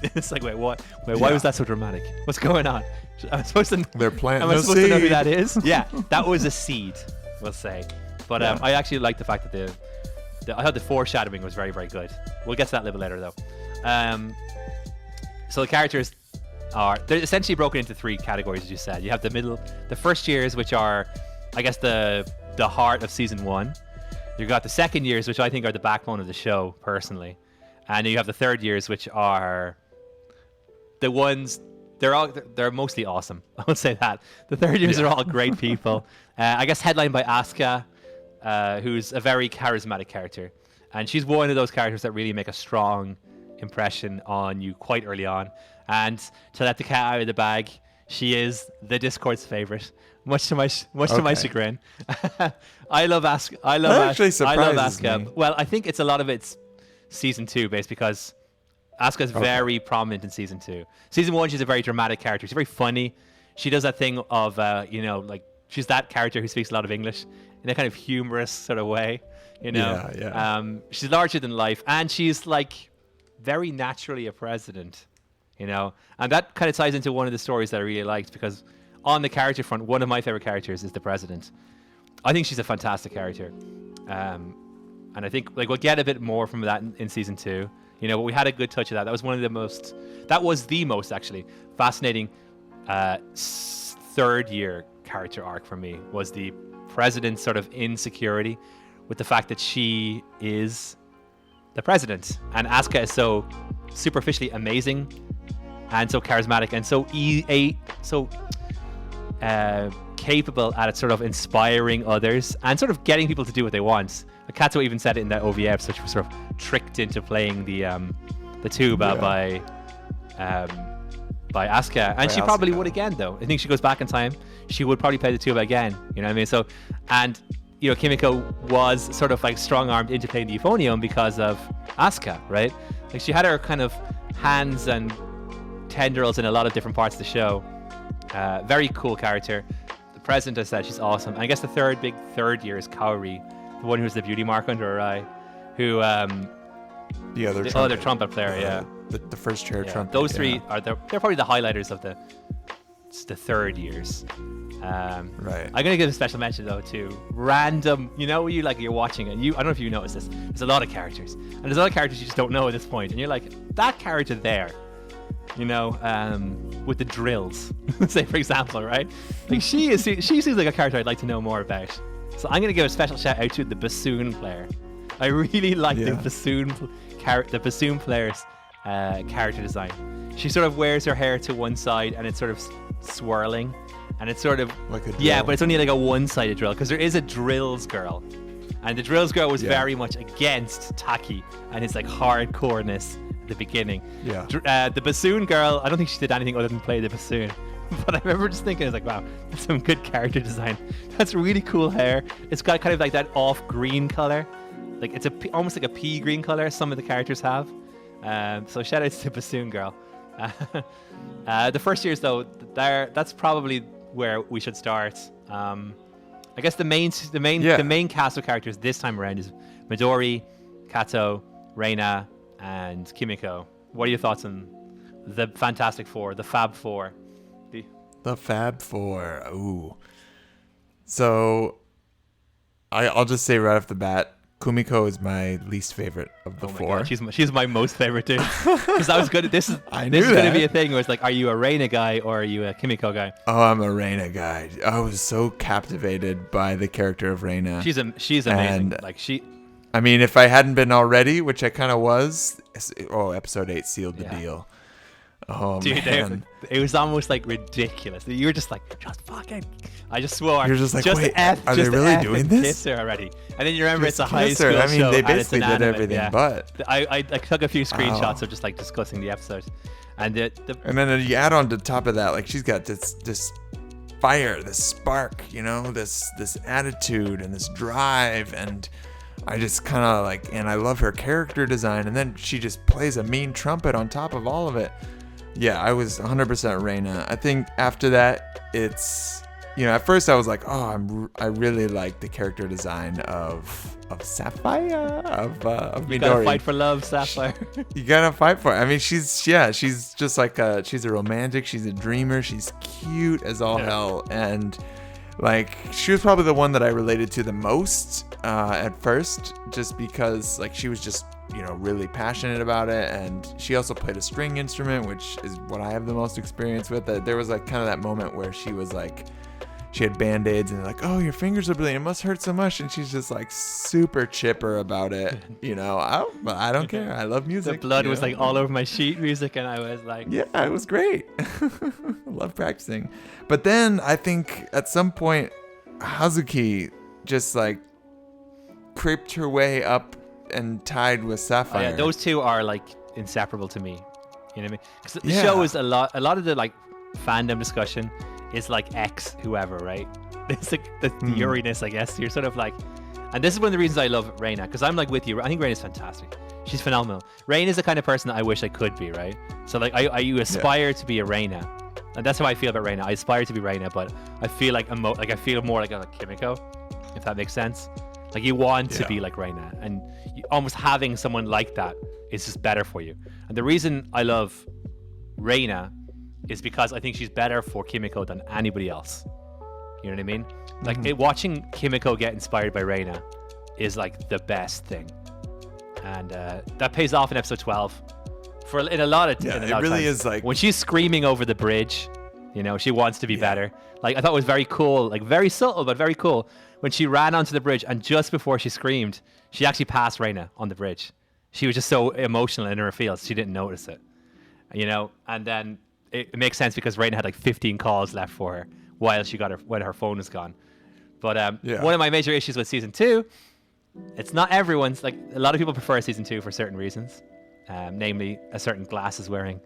It's like, wait, what? Why was that so dramatic? What's going on? I'm supposed to. They're planting. Am I supposed to know who that is? Yeah, that was a seed, we'll say. But I actually like the fact that I thought the foreshadowing was very, very good. We'll get to that a little later, though. So the characters they're essentially broken into 3 categories, as you said. You have the first years, which are, I guess, the heart of season 1. You've got the second years, which I think are the backbone of the show, personally. And you have the third years, which are the ones, they're mostly awesome. I would say that. The third years are all great people. I guess headlined by Asuka, who's a very charismatic character. And she's one of those characters that really make a strong impression on you quite early on. And to let the cat out of the bag, she is the Discord's favorite, much to my chagrin. I love Asuka. I love Asuka. Me. Well, I think it's a lot of it's season 2 based, because Asuka is very prominent in season 2. Season 1, she's a very dramatic character. She's very funny. She does that thing of like, she's that character who speaks a lot of English in a kind of humorous sort of way, she's larger than life, and she's like very naturally a president, and that kind of ties into one of the stories that I really liked, because on the character front, one of my favorite characters is the president. I think she's a fantastic character, and I think like we'll get a bit more from that in season 2, but we had a good touch of that. That was the most actually fascinating third year character arc for me, was the president's sort of insecurity with the fact that she is the president, and Asuka is so superficially amazing and so charismatic and so capable at sort of inspiring others and sort of getting people to do what they want. Katsuo even said it in that OVA episode. She was sort of tricked into playing the tuba by Asuka, and she probably would again, though. I think she goes back in time, she would probably play the tuba again. You know what I mean? So, and Kimiko was sort of like strong-armed into playing the euphonium because of Asuka, right? Like, she had her kind of hands and tendrils in a lot of different parts of the show, Very cool character. The president, I said, she's awesome. And I guess the third year is Kaori, the one who's the beauty mark under her eye, who the other trumpet player, yeah. The first chair trumpet. Those three are they're probably the highlighters of the third years. Right. I'm gonna give a special mention though to random. You're watching it. I don't know if you noticed this. There's a lot of characters, and there's a lot of characters you just don't know at this point, and you're like, that character there, with the drills, say for example, right? Like she seems like a character I'd like to know more about. So I'm gonna give a special shout out to the bassoon player. I really like the bassoon player's character design. She sort of wears her hair to one side and it's sort of swirling, and it's sort of like a drill. but it's only like a one-sided drill because there is a drills girl, and the drills girl was very much against Taki and his like hardcoreness at the beginning. The bassoon girl, I don't think she did anything other than play the bassoon. But I remember just thinking, it's like, wow, that's some good character design. That's really cool hair. It's got kind of like that off green color. Like it's almost like a pea green color some of the characters have. So shout out to Bassoon Girl. The first years though, that's probably where we should start. I guess the main cast of characters this time around is Midori, Kato, Reina, and Kimiko. What are your thoughts on the Fantastic Four, the Fab Four? The Fab Four. Ooh. So I'll just say right off the bat, Kumiko is my least favorite of the four. God, she's my most favorite too. Because I was good at this. This is going to be a thing where it's like, are you a Reina guy or are you a Kimiko guy? Oh, I'm a Reina guy. I was so captivated by the character of Reina. She's amazing. And, like I mean, if I hadn't been already, which I kind of was. Episode 8 sealed the deal. Oh, dude, man. It was almost like ridiculous. You were just like, just fucking. I just swore. You're just like, wait, are they really doing this? Kiss her already. And then you remember just it's a high school show. I mean, they basically did anime, everything but. I took a few screenshots of just like discussing the episode. And and then you add on to top of that, like she's got this fire, this spark, this attitude and this drive, and I just kind of like, and I love her character design, and then she just plays a mean trumpet on top of all of it. Yeah, I was 100% Reina. I think after that, it's, at first I was like, oh, I really like the character design of Sapphire, of Midori. You gotta fight for love, Sapphire. You gotta fight for it. I mean, she's just like she's a romantic, she's a dreamer, she's cute as all hell, and like she was probably the one that I related to the most at first, just because like she was just really passionate about it, and she also played a string instrument, which is what I have the most experience with. There was like kind of that moment where she was like, she had band-aids and they're like, oh, your fingers are bleeding, it must hurt so much, and she's just like super chipper about it. I don't care, I love music. The blood was like all over my sheet music, and I was like, yeah, it was great. I love practicing. But then I think at some point Hazuki just like creeped her way up and tied with Sapphire. Oh, yeah, those two are like inseparable to me. You know what I mean? Because the show is a lot of the like fandom discussion is like X whoever, right? It's like the Uranus, I guess. You're sort of like, and this is one of the reasons I love Reina, because I'm like with you. I think Reina's fantastic. She's phenomenal. Reina is the kind of person that I wish I could be, right? So like you aspire to be a Reina, and that's how I feel about Reina. I aspire to be Reina, but I feel like I feel more like a Kimiko, if that makes sense. Like you want to be like Reina, and almost having someone like that is just better for you. And the reason I love Reina is because I think she's better for Kimiko than anybody else. You know what I mean? Like watching Kimiko get inspired by Reina is like the best thing, and that pays off in episode 12. In a lot of it really times. is like when she's screaming over the bridge. She wants to be better. Like I thought it was very cool, like very subtle but very cool. When she ran onto the bridge and just before she screamed, she actually passed Reina on the bridge. She was just so emotional in her feels, she didn't notice it. And then it makes sense because Reina had like 15 calls left for her when her phone was gone. But one of my major issues with season 2, it's not everyone's, like a lot of people prefer season 2 for certain reasons, namely a certain glasses wearing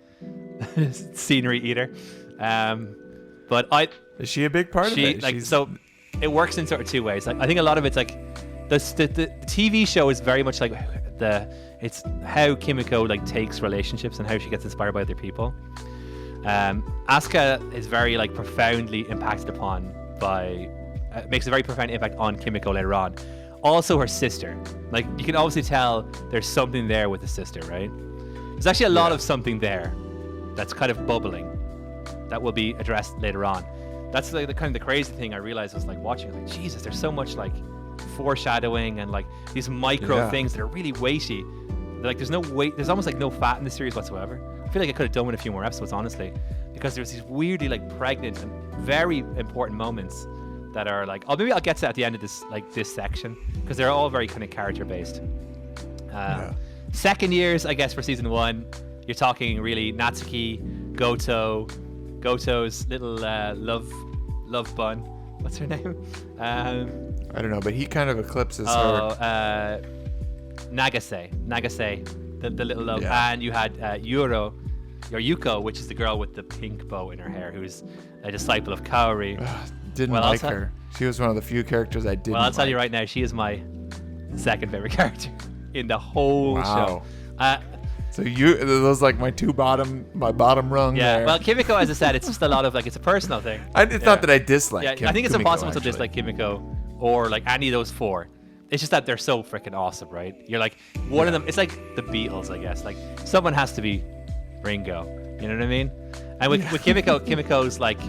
scenery eater. But is she a big part of it? Like, so it works in sort of two ways. Like I think a lot of it's like the TV show is very much like it's how Kimiko like takes relationships and how she gets inspired by other people. Asuka is very like profoundly impacted upon by makes a very profound impact on Kimiko later on. Also her sister, like you can obviously tell there's something there with the sister, right? There's actually a lot of something there that's kind of bubbling that will be addressed later on. That's like the kind of the crazy thing I realized was like watching, like Jesus, there's so much like foreshadowing and like these micro things that are really weighty. Like there's no weight, there's almost like no fat in the series whatsoever. I feel like I could have done with a few more episodes, honestly, because there's these weirdly like pregnant and very important moments that are like, maybe I'll get to that at the end of this section, because they're all very kind of character based. Second years, I guess, for season 1, you're talking really Natsuki, Goto's little love bun. What's her name? I don't know, but he kind of eclipses her. Nagase, the little love. And you had Yuko, which is the girl with the pink bow in her hair, who's a disciple of Kaori. Didn't like her. She was one of the few characters I didn't like. Well, I'll tell you right now, she is my second favorite character in the whole show. So those like my bottom rung. Yeah. There. Well, Kimiko, as I said, it's just a lot of like, it's a personal thing. It's not that I dislike. I think it's impossible to actually dislike Kimiko or like any of those 4. It's just that they're so freaking awesome, right? You're like one of them. It's like the Beatles, I guess. Like someone has to be Ringo. You know what I mean? And with Kimiko, Kimiko's like,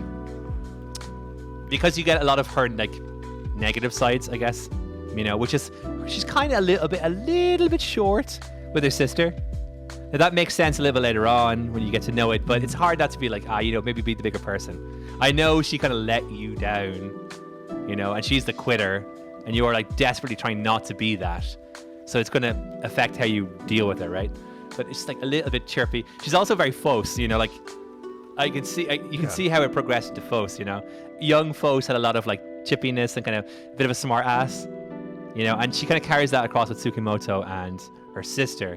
because you get a lot of her like negative sides, I guess. You know, which is she's kind of a little bit short with her sister. Now that makes sense a little bit later on when you get to know it, but it's hard not to be like, maybe be the bigger person. I know she kind of let you down, and she's the quitter, and you are like desperately trying not to be that. So it's going to affect how you deal with her, right? But it's like a little bit chirpy. She's also very faux, like I can see, you can see how it progressed to faux, Young faux had a lot of like chippiness and kind of a bit of a smart ass, and she kind of carries that across with Tsukimoto and her sister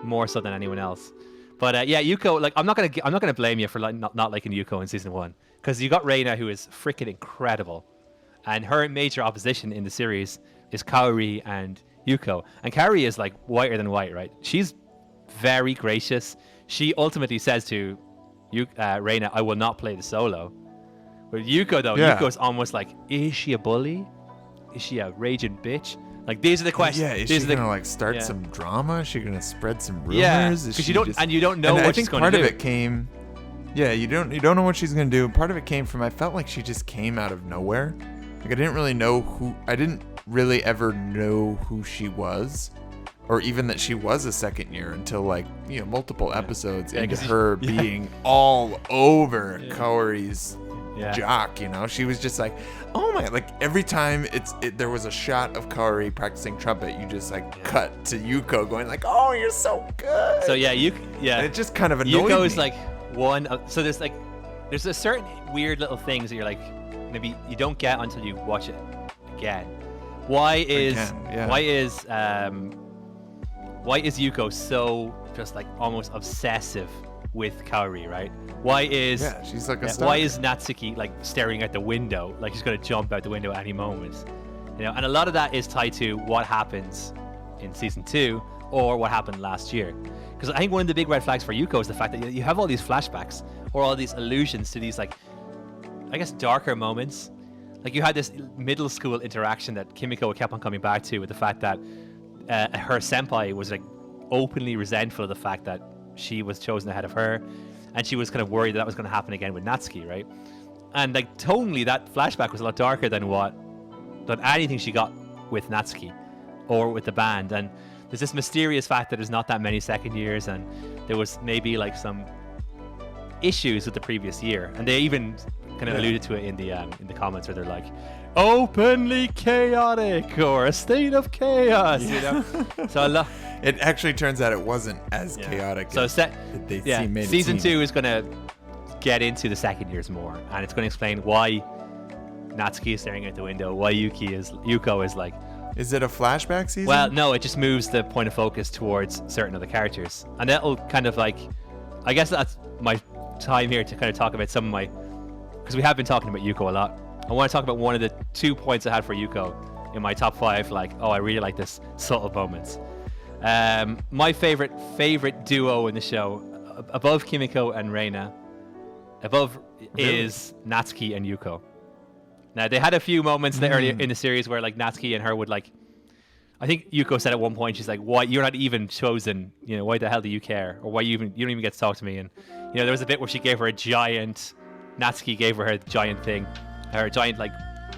more so than anyone else. But Yuko, like I'm not gonna blame you for like not liking Yuko in season 1, because you got Reina, who is freaking incredible, and her major opposition in the series is Kaori and Yuko, and Kaori is like whiter than white, right? She's very gracious. She ultimately says to Reina, "I will not play the solo." With Yuko though, Yuko's almost like, is she a bully? Is she a raging bitch? Like these are the questions. Yeah, is she gonna like start some drama? Is she gonna spread some rumors? Yeah, because you don't know what she's gonna do. I think part of it came. Yeah, you don't know what she's gonna do. Part of it came from, I felt like she just came out of nowhere. Like I didn't really ever know who she was, or even that she was a second year until like multiple episodes into her being all over Kaori's jock. She was just like, oh my, like every time there was a shot of Kaori practicing trumpet, you just like cut to Yuko going like, oh, you're so good. So and it just kind of annoyed Yuko me. is like so there's a certain weird little things that you're like, maybe you don't get until you watch it again. Why is Yuko so just like almost obsessive with Kaori, right? Why is she's like a stalker. Why is Natsuki like staring out the window, like she's gonna jump out the window at any moment? And a lot of that is tied to what happens in season 2 or what happened last year. Because I think one of the big red flags for Yuko is the fact that you have all these flashbacks or all these allusions to these like, I guess, darker moments. Like you had this middle school interaction that Kimiko kept on coming back to, with the fact that her senpai was like openly resentful of the fact that she was chosen ahead of her, and she was kind of worried that was going to happen again with Natsuki, right? And like tonally, that flashback was a lot darker than anything she got with Natsuki or with the band. And there's this mysterious fact that there's not that many second years, and there was maybe like some issues with the previous year, and they even kind of alluded to it in the comments where they're like, openly chaotic or a state of chaos, So it actually turns out it wasn't as chaotic. So season 2 is going to get into the second years more, and it's going to explain why Natsuki is staring out the window, why Yuko is like. Is it a flashback season? Well, no, it just moves the point of focus towards certain other characters, and that'll kind of like, I guess that's my time here to kind of talk about some of my, because we have been talking about Yuko a lot. I want to talk about one of the 2 points I had for Yuko in my top 5. Like, I really like this subtle moments. My favorite duo in the show, above Kimiko and Reina, Above Really? is Natsuki and Yuko. Now, they had a few moments earlier in the series where like Natsuki and her would like, I think Yuko said at one point, she's like, "Why you're not even chosen? You know, why the hell do you care? Or why you don't even get to talk to me?" And you know, there was a bit where she gave her a giant, Natsuki gave her giant thing, her giant like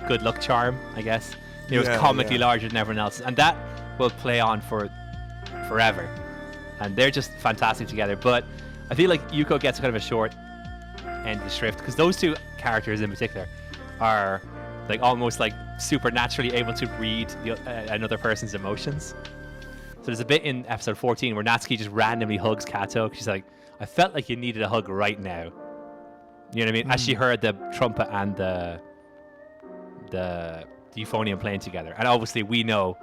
good luck charm, I guess. It was comically larger than everyone else, and that will play on for forever. And they're just fantastic together. But I feel like Yuko gets kind of a short end of the shrift because those two characters in particular are like almost like supernaturally able to read another person's emotions. So there's a bit in episode 14 where Natsuki just randomly hugs Kato. She's like, "I felt like you needed a hug right now." You know what I mean? As she heard the trumpet and the euphonium playing together, and obviously we know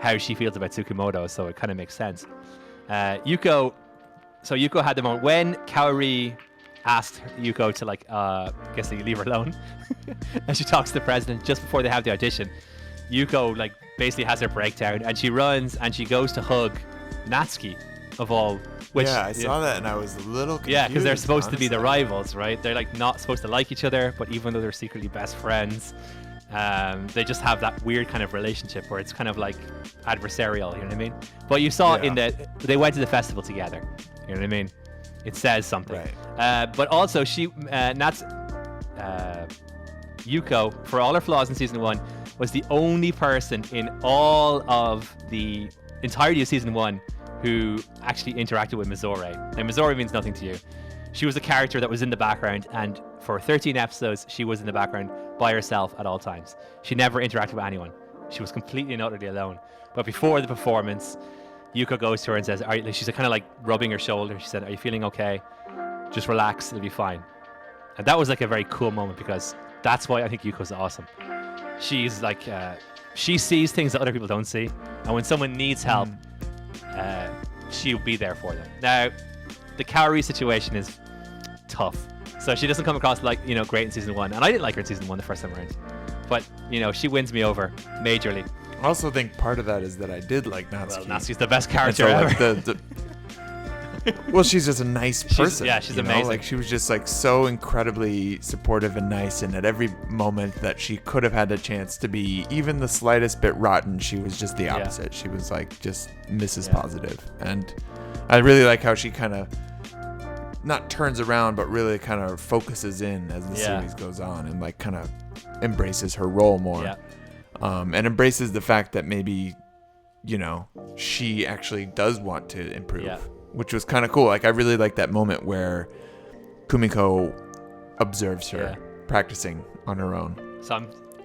how she feels about Tsukumoto, so it kind of makes sense. Yuko had the moment when Kaori asked Yuko to like, guess they leave her alone, and she talks to the president just before they have the audition. Yuko like basically has her breakdown, and she runs and she goes to hug Natsuki, of all. Which, I saw that and I was a little confused. Yeah, because they're supposed to be the rivals, right? They're like not supposed to like each other, but even though they're secretly best friends, they just have that weird kind of relationship where it's kind of like adversarial, you know what I mean? But you saw they went to the festival together, you know what I mean? It says something. Right. But also Yuko, for all her flaws in season 1, was the only person in all of the entirety of season 1 who actually interacted with Mizore. Now, Mizore means nothing to you. She was a character that was in the background, and for 13 episodes, she was in the background by herself at all times. She never interacted with anyone. She was completely and utterly alone. But before the performance, Yuko goes to her and says, she's kind of like rubbing her shoulder. She said, "Are you feeling okay? Just relax, it'll be fine." And that was like a very cool moment because that's why I think Yuko's awesome. She's like, she sees things that other people don't see. And when someone needs help, she'll be there for them. Now, the Kaori situation is tough. So she doesn't come across like, great in season 1. And I didn't like her in season 1 the first time around. But, she wins me over majorly. I also think part of that is that I did like Natsuki. Well, Natsuki's the best character ever. Well, she's just a nice person. She's amazing. Like, she was just like so incredibly supportive and nice, and at every moment that she could have had a chance to be even the slightest bit rotten, she was just the opposite. She was like just Mrs. Positive. And I really like how she kind of not turns around, but really kind of focuses in as the series goes on and like kind of embraces her role more. And embraces the fact that maybe, she actually does want to improve, which was kind of cool. Like, I really like that moment where Kumiko observes her practicing on her own.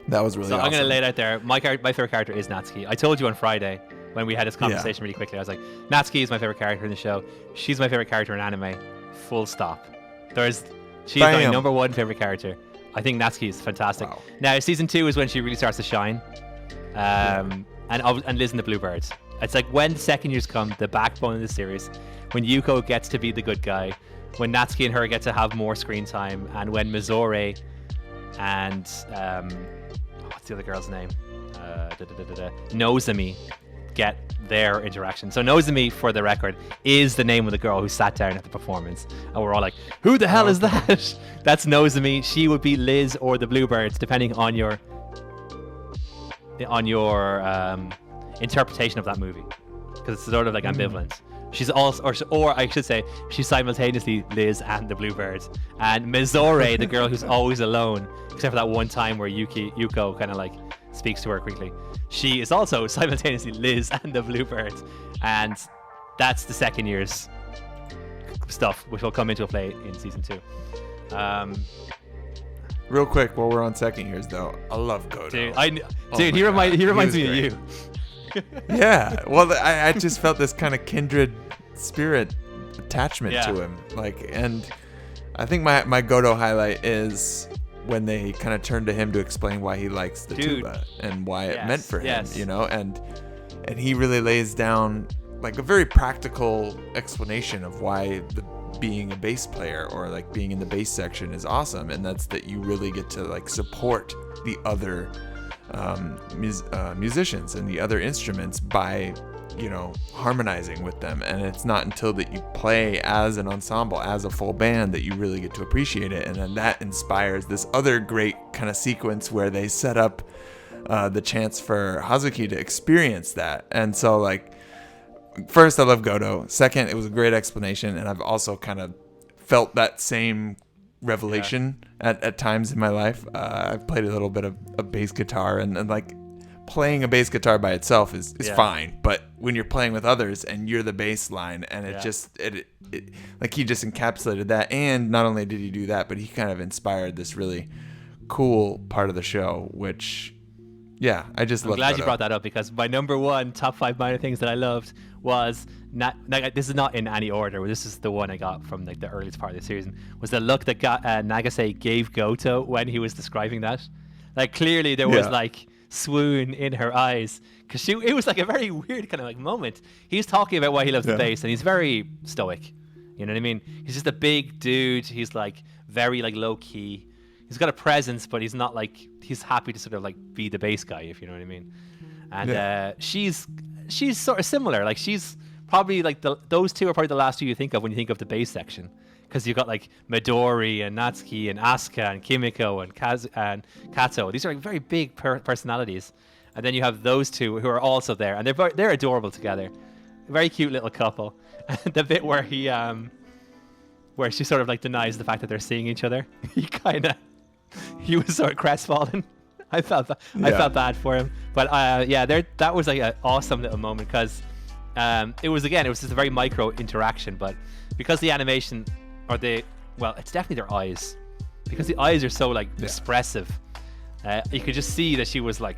That was really awesome. I'm going to lay it out there. My favorite character is Natsuki. I told you on Friday when we had this conversation really quickly. I was like, Natsuki is my favorite character in the show. She's my favorite character in anime. Full stop. She's my number one favorite character. I think Natsuki is fantastic. Wow. Now, season 2 is when she really starts to shine. And Liz and the Bluebirds. It's like when the second years come, the backbone of the series, when Yuko gets to be the good guy, when Natsuki and her get to have more screen time, and when Mizore and what's the other girl's name? Nozomi get their interaction. So Nozomi, for the record, is the name of the girl who sat down at the performance, and we're all like, who the hell is that? That's Nozomi. She would be Liz or the Bluebirds, depending on your interpretation of that movie, because it's sort of like ambivalent. She's also, or I should say, she's simultaneously Liz and the Bluebirds. And Mizore, the girl who's always alone, except for that one time where Yuko kind of like speaks to her quickly. She is also simultaneously Liz and the Bluebirds, and that's the second year's stuff, which will come into play in season 2. Real quick, while we're on second years, though, I love Goto. Dude, he reminds me of you. Yeah, well, I just felt this kind of kindred spirit attachment to him, and I think my Goto highlight is when they kind of turn to him to explain why he likes the tuba and why it meant for him, and he really lays down like a very practical explanation of why being a bass player or like being in the bass section is awesome, and that's that you really get to like support the other musicians and the other instruments by harmonizing with them. And it's not until that you play as an ensemble, as a full band, that you really get to appreciate it. And then that inspires this other great kind of sequence where they set up the chance for Hazuki to experience that. And so, like, first, I love Goto. Second, it was a great explanation. And I've also kind of felt that same revelation at times in my life. I've played a little bit of bass guitar, and like, playing a bass guitar by itself is fine, but when you're playing with others and you're the bass line, and it like, he just encapsulated that. And not only did he do that, but he kind of inspired this really cool part of the show, which I just love. I'm glad you brought that up, because my number one top 5 minor things that I loved was not, like, this is not in any order, but this is the one I got from, like, the earliest part of the season, was the look that Nagase gave Goto when he was describing that. Like, clearly there was like swoon in her eyes, because it was like a very weird kind of like moment. He's talking about why he loves the bass, and he's very stoic, you know what I mean? He's just a big dude. He's like very like low key. He's got a presence, but he's not like, he's happy to sort of like be the bass guy, if you know what I mean. And she's sort of similar. Like, she's probably like those two are probably the last two you think of when you think of the bass section, because you've got like Midori and Natsuki and Asuka and Kimiko and Kato. These are like very big personalities, and then you have those two who are also there, and they're adorable together. Very cute little couple. And the bit where where she sort of like denies the fact that they're seeing each other, he was sort of crestfallen. I felt bad for him, but that was like an awesome little moment, because it was just a very micro interaction, but because the animation, it's definitely their eyes, because the eyes are so like expressive. You could just see that she was like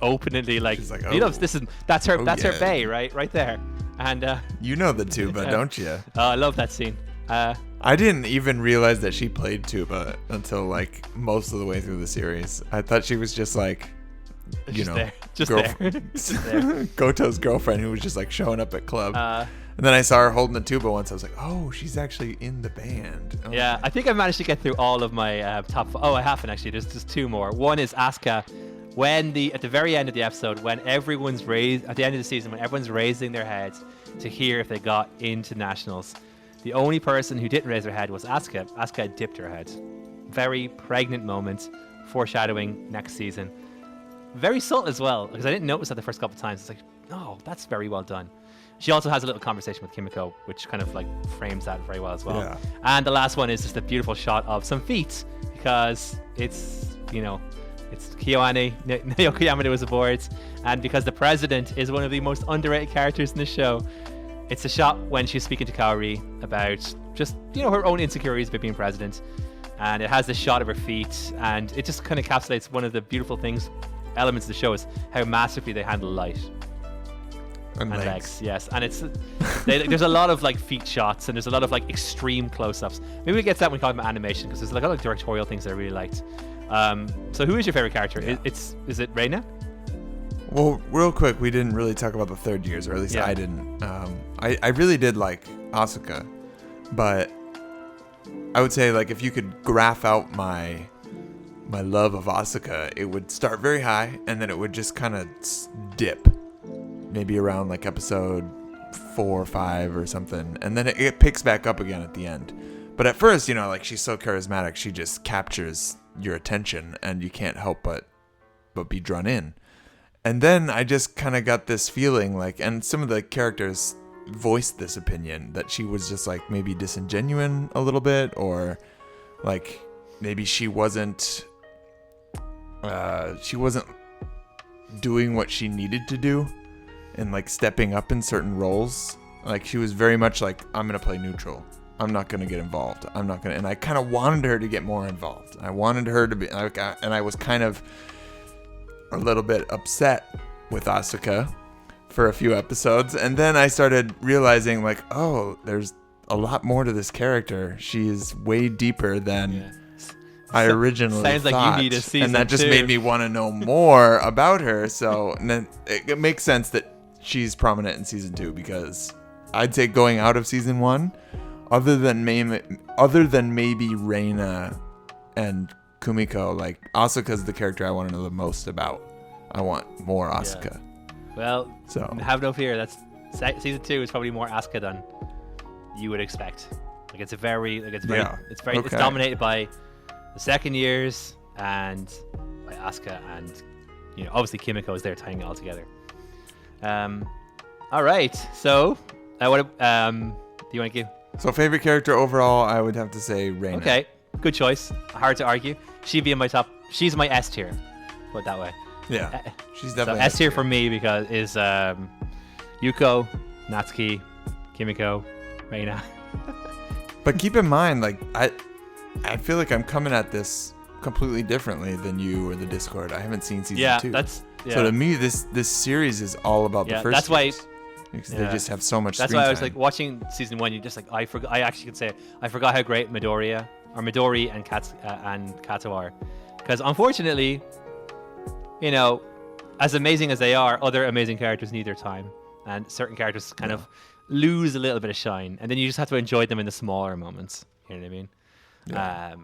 openly like, that's her bae right there. And you know the tuba, don't you? Oh, I love that scene. I didn't even realize that she played tuba until like most of the way through the series. I thought she was just like, just there. Goto's girlfriend, who was just like showing up at club. And then I saw her holding the tuba once. I was like, oh, she's actually in the band. Okay. Yeah, I think I managed to get through all of my top. I haven't actually. There's just 2 more. One is Asuka. At the very end of the episode, when everyone's at the end of the season, when everyone's raising their heads to hear if they got into nationals, the only person who didn't raise their head was Asuka. Asuka dipped her head. Very pregnant moment, foreshadowing next season. Very subtle as well, because I didn't notice that the first couple of times. It's like, oh, that's very well done. She also has a little conversation with Kimiko, which kind of like frames that very well as well. Yeah. And the last one is just a beautiful shot of some feet, because it's Kiyoane, Naoko Yamada was aboard, and because the president is one of the most underrated characters in the show, it's a shot when she's speaking to Kaori about just, her own insecurities about being president, and it has this shot of her feet, and it just kind of encapsulates one of the beautiful elements of the show is how masterfully they handle light. And legs, yes. And it's there's a lot of like feet shots, and there's a lot of like extreme close-ups. Maybe we get to that when we talk about animation, because there's like a lot of directorial things that I really liked. So who is your favorite character? Yeah. Is it Reina? Well, real quick, we didn't really talk about the third years, or at least I didn't. I really did like Asuka, but I would say, like, if you could graph out my love of Asuka, it would start very high, and then it would just kind of dip, maybe around like episode 4 or 5 or something, and then it picks back up again at the end. But at first, like, she's so charismatic, she just captures your attention, and you can't help but be drawn in. And then I just kind of got this feeling, like, and some of the characters voiced this opinion, that she was just like maybe disingenuous a little bit, or like maybe she wasn't doing what she needed to do and like stepping up in certain roles. Like, she was very much like, I'm going to play neutral. I'm not going to get involved. And I kind of wanted her to get more involved. I wanted her to be, and I was kind of a little bit upset with Asuka for a few episodes. And then I started realizing, like, oh, there's a lot more to this character. She is way deeper than I originally thought. Sounds like you need a season 2. And that just made me want to know more about her. So and then it makes sense that she's prominent in season 2, because I'd say going out of season 1, other than maybe Reina and Kumiko, like, Asuka's the character I want to know the most about. I want more Asuka. Well, So have no fear. That's season 2 is probably more Asuka than you would expect. Like it's it's dominated by the second years and by Asuka, and obviously Kimiko is there tying it all together. All right. So, what do you want to give? So favorite character overall, I would have to say Reina. Okay, good choice. Hard to argue. She'd be in my top. She's my S tier. Put it that way. Yeah, she's definitely S tier for me because is Yuko, Natsuki, Kimiko, Reina. But keep in mind, like I feel like I'm coming at this completely differently than you or the Discord. I haven't seen season 2. So to me, this series is all about the first. That's why. Because they just have so much. That's screen why I was time. like watching season 1. You just like I actually could say I forgot how great Midori and Kato are, because unfortunately, as amazing as they are, other amazing characters need their time, and certain characters kind of lose a little bit of shine, and then you just have to enjoy them in the smaller moments. You know what I mean? Yeah.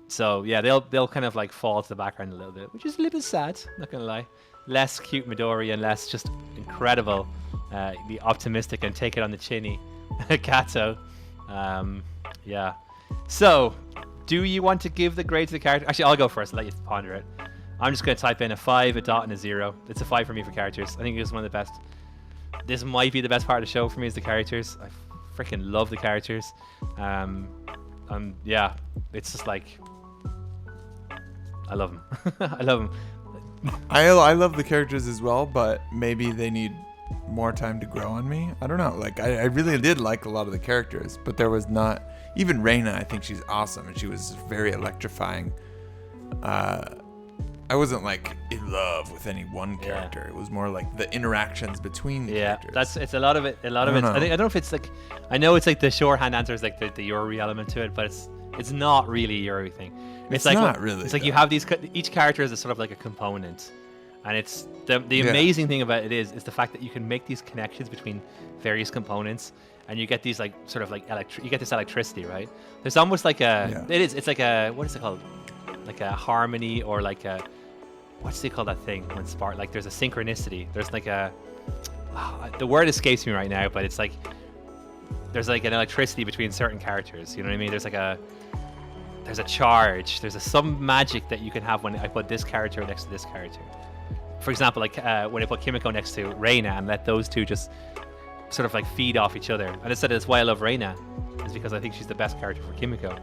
So yeah, they'll kind of like fall to the background a little bit, which is a little sad. Not gonna lie, less cute Midori and less just incredible, be optimistic and take it on the chinny, Kato. Yeah. So, do you want to give the grade to the character? Actually, I'll go first. Let you ponder it. I'm just gonna type in a 5, a dot, and a 0. It's a 5 for me for characters. I think it's one of the best. This might be the best part of the show for me is the characters. I freaking love the characters. Yeah, it's just like I love them. I love them. I love the characters as well, but maybe they need more time to grow on me. I don't know. Like I really did like a lot of the characters, but there was not even Reina. I think she's awesome, and she was very electrifying. I wasn't like in love with any one character. It was more like the interactions between the characters. It's a lot of it. I don't know if it's like, I know it's like the shorthand answer is like the Yuri element to it, but it's not really a Yuri thing. It's like not really. It's like you have each character is a sort of like a component, and it's the amazing thing about it is the fact that you can make these connections between various components, and you get these like sort of like you get this electricity, right? There's almost like it's like a, what is it called? Like a harmony, or like a, what's they call that thing when spark, like there's a synchronicity. There's like a, the word escapes me right now, but it's like there's like an electricity between certain characters. You know what I mean? There's a charge. There's some magic that you can have when I put this character next to this character. For example, like when I put Kimiko next to Reina and let those two just sort of like feed off each other. And I said that's why I love Reina, is because I think she's the best character for Kimiko.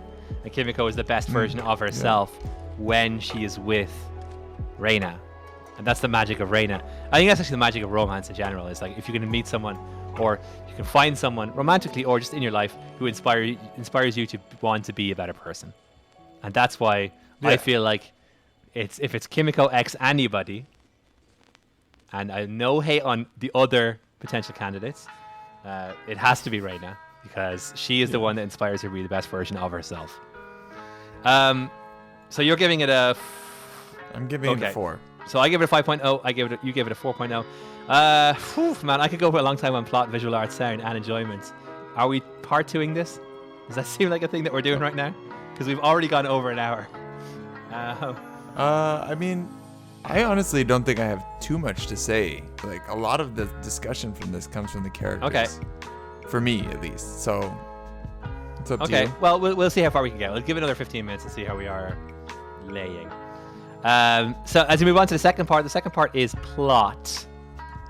And Kimiko is the best version of herself when she is with Reina. And that's the magic of Reina. I think that's actually the magic of romance in general. It's like if you're going to meet someone, or you can find someone romantically or just in your life who inspires you to want to be a better person. And that's why I feel like if it's Kimiko X anybody, and I no hate on the other potential candidates, it has to be Reina, because she is the one that inspires her to be the best version of herself. So you're giving it a... I'm giving it a 4. So I give it a 5.0. You gave it a 4.0. Man, I could go for a long time on plot, visual arts, sound, and enjoyment. Are we part 2ing this? Does that seem like a thing that we're doing right now? Because we've already gone over an hour. I mean, I honestly don't think I have too much to say. Like, a lot of the discussion from this comes from the characters. Okay. For me, at least. So, it's up to you. Okay, well, we'll see how far we can get. We'll give it another 15 minutes and see how we are laying. So, as we move on to the second part is plot.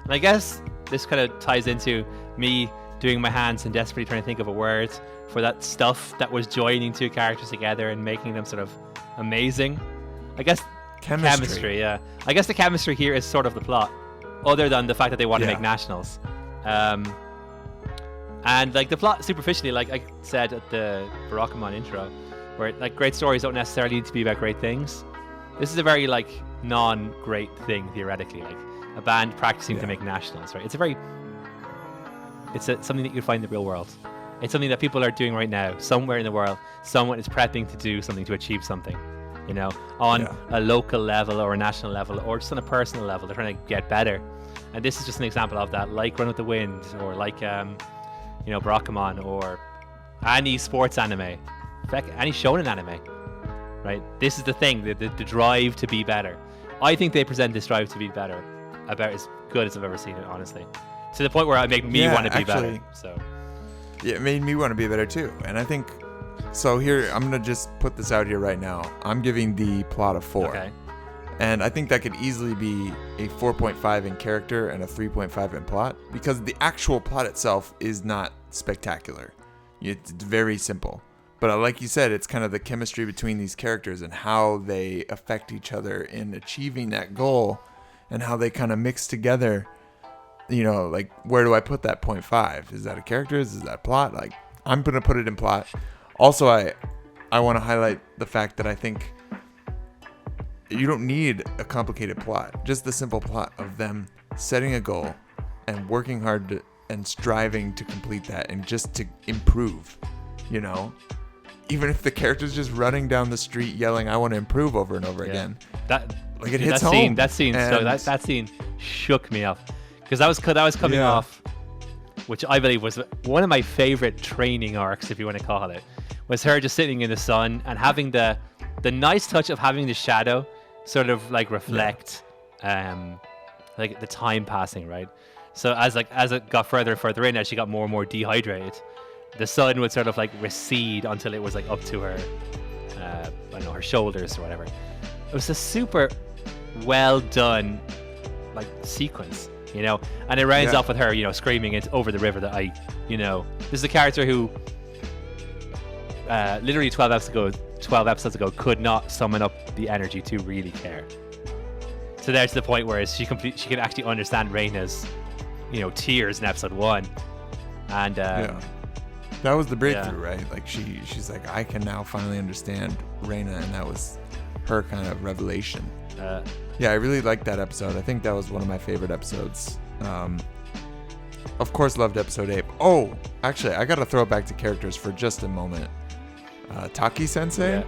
And I guess this kind of ties into me doing my hands and desperately trying to think of a word for that stuff that was joining two characters together and making them sort of amazing. I guess chemistry, yeah. I guess the chemistry here is sort of the plot, other than the fact that they want to make nationals. And like the plot superficially, like I said at the Barakamon intro, where like great stories don't necessarily need to be about great things. This is a very like non-great thing theoretically, like a band practicing to make nationals, right? It's something that you can find in the real world. It's something that people are doing right now, somewhere in the world. Someone is prepping to do something, to achieve something, you know, on a local level or a national level, or just on a personal level. They're trying to get better. And this is just an example of that, like Run with the Wind, or like, you know, Barakamon, or any sports anime, in fact, any shonen anime, right? This is the thing, the drive to be better. I think they present this drive to be better about as good as I've ever seen it, honestly. To the point where it made me want to be better. So yeah, it made me want to be better too. And I think so. Here, I'm gonna just put this out here right now. I'm giving the plot a 4. Okay. And I think that could easily be a 4.5 in character and a 3.5 in plot, because the actual plot itself is not spectacular. It's very simple. But like you said, it's kind of the chemistry between these characters and how they affect each other in achieving that goal and how they kind of mix together. You know, like, where do I put that 0.5? Is that a characters? Is that plot? Like, I'm going to put it in plot. Also, I want to highlight the fact that I think you don't need a complicated plot. Just the simple plot of them setting a goal and working hard and striving to complete that and just to improve, you know? Even if the character's just running down the street yelling, I want to improve over and over again. It hits home. That scene shook me up. Because that was coming off, which I believe was one of my favorite training arcs, if you want to call it, was her just sitting in the sun and having the nice touch of having the shadow sort of like reflect like the time passing, right? So as it got further and further in, as she got more and more dehydrated, the sun would sort of like recede until it was like up to her, I don't know, her shoulders or whatever. It was a super well done like sequence. You know, and it rounds off with her, you know, screaming it over the river that this is a character who literally 12 episodes ago could not summon up the energy to really care. So there's the point where she can actually understand Reina's, you know, tears in episode 1. And that was the breakthrough, right? Like she's like, I can now finally understand Reina, and that was her kind of revelation. Yeah, I really liked that episode. I think that was one of my favorite episodes. Of course, loved episode 8. Oh, actually, I got to throw it back to characters for just a moment. Taki Sensei.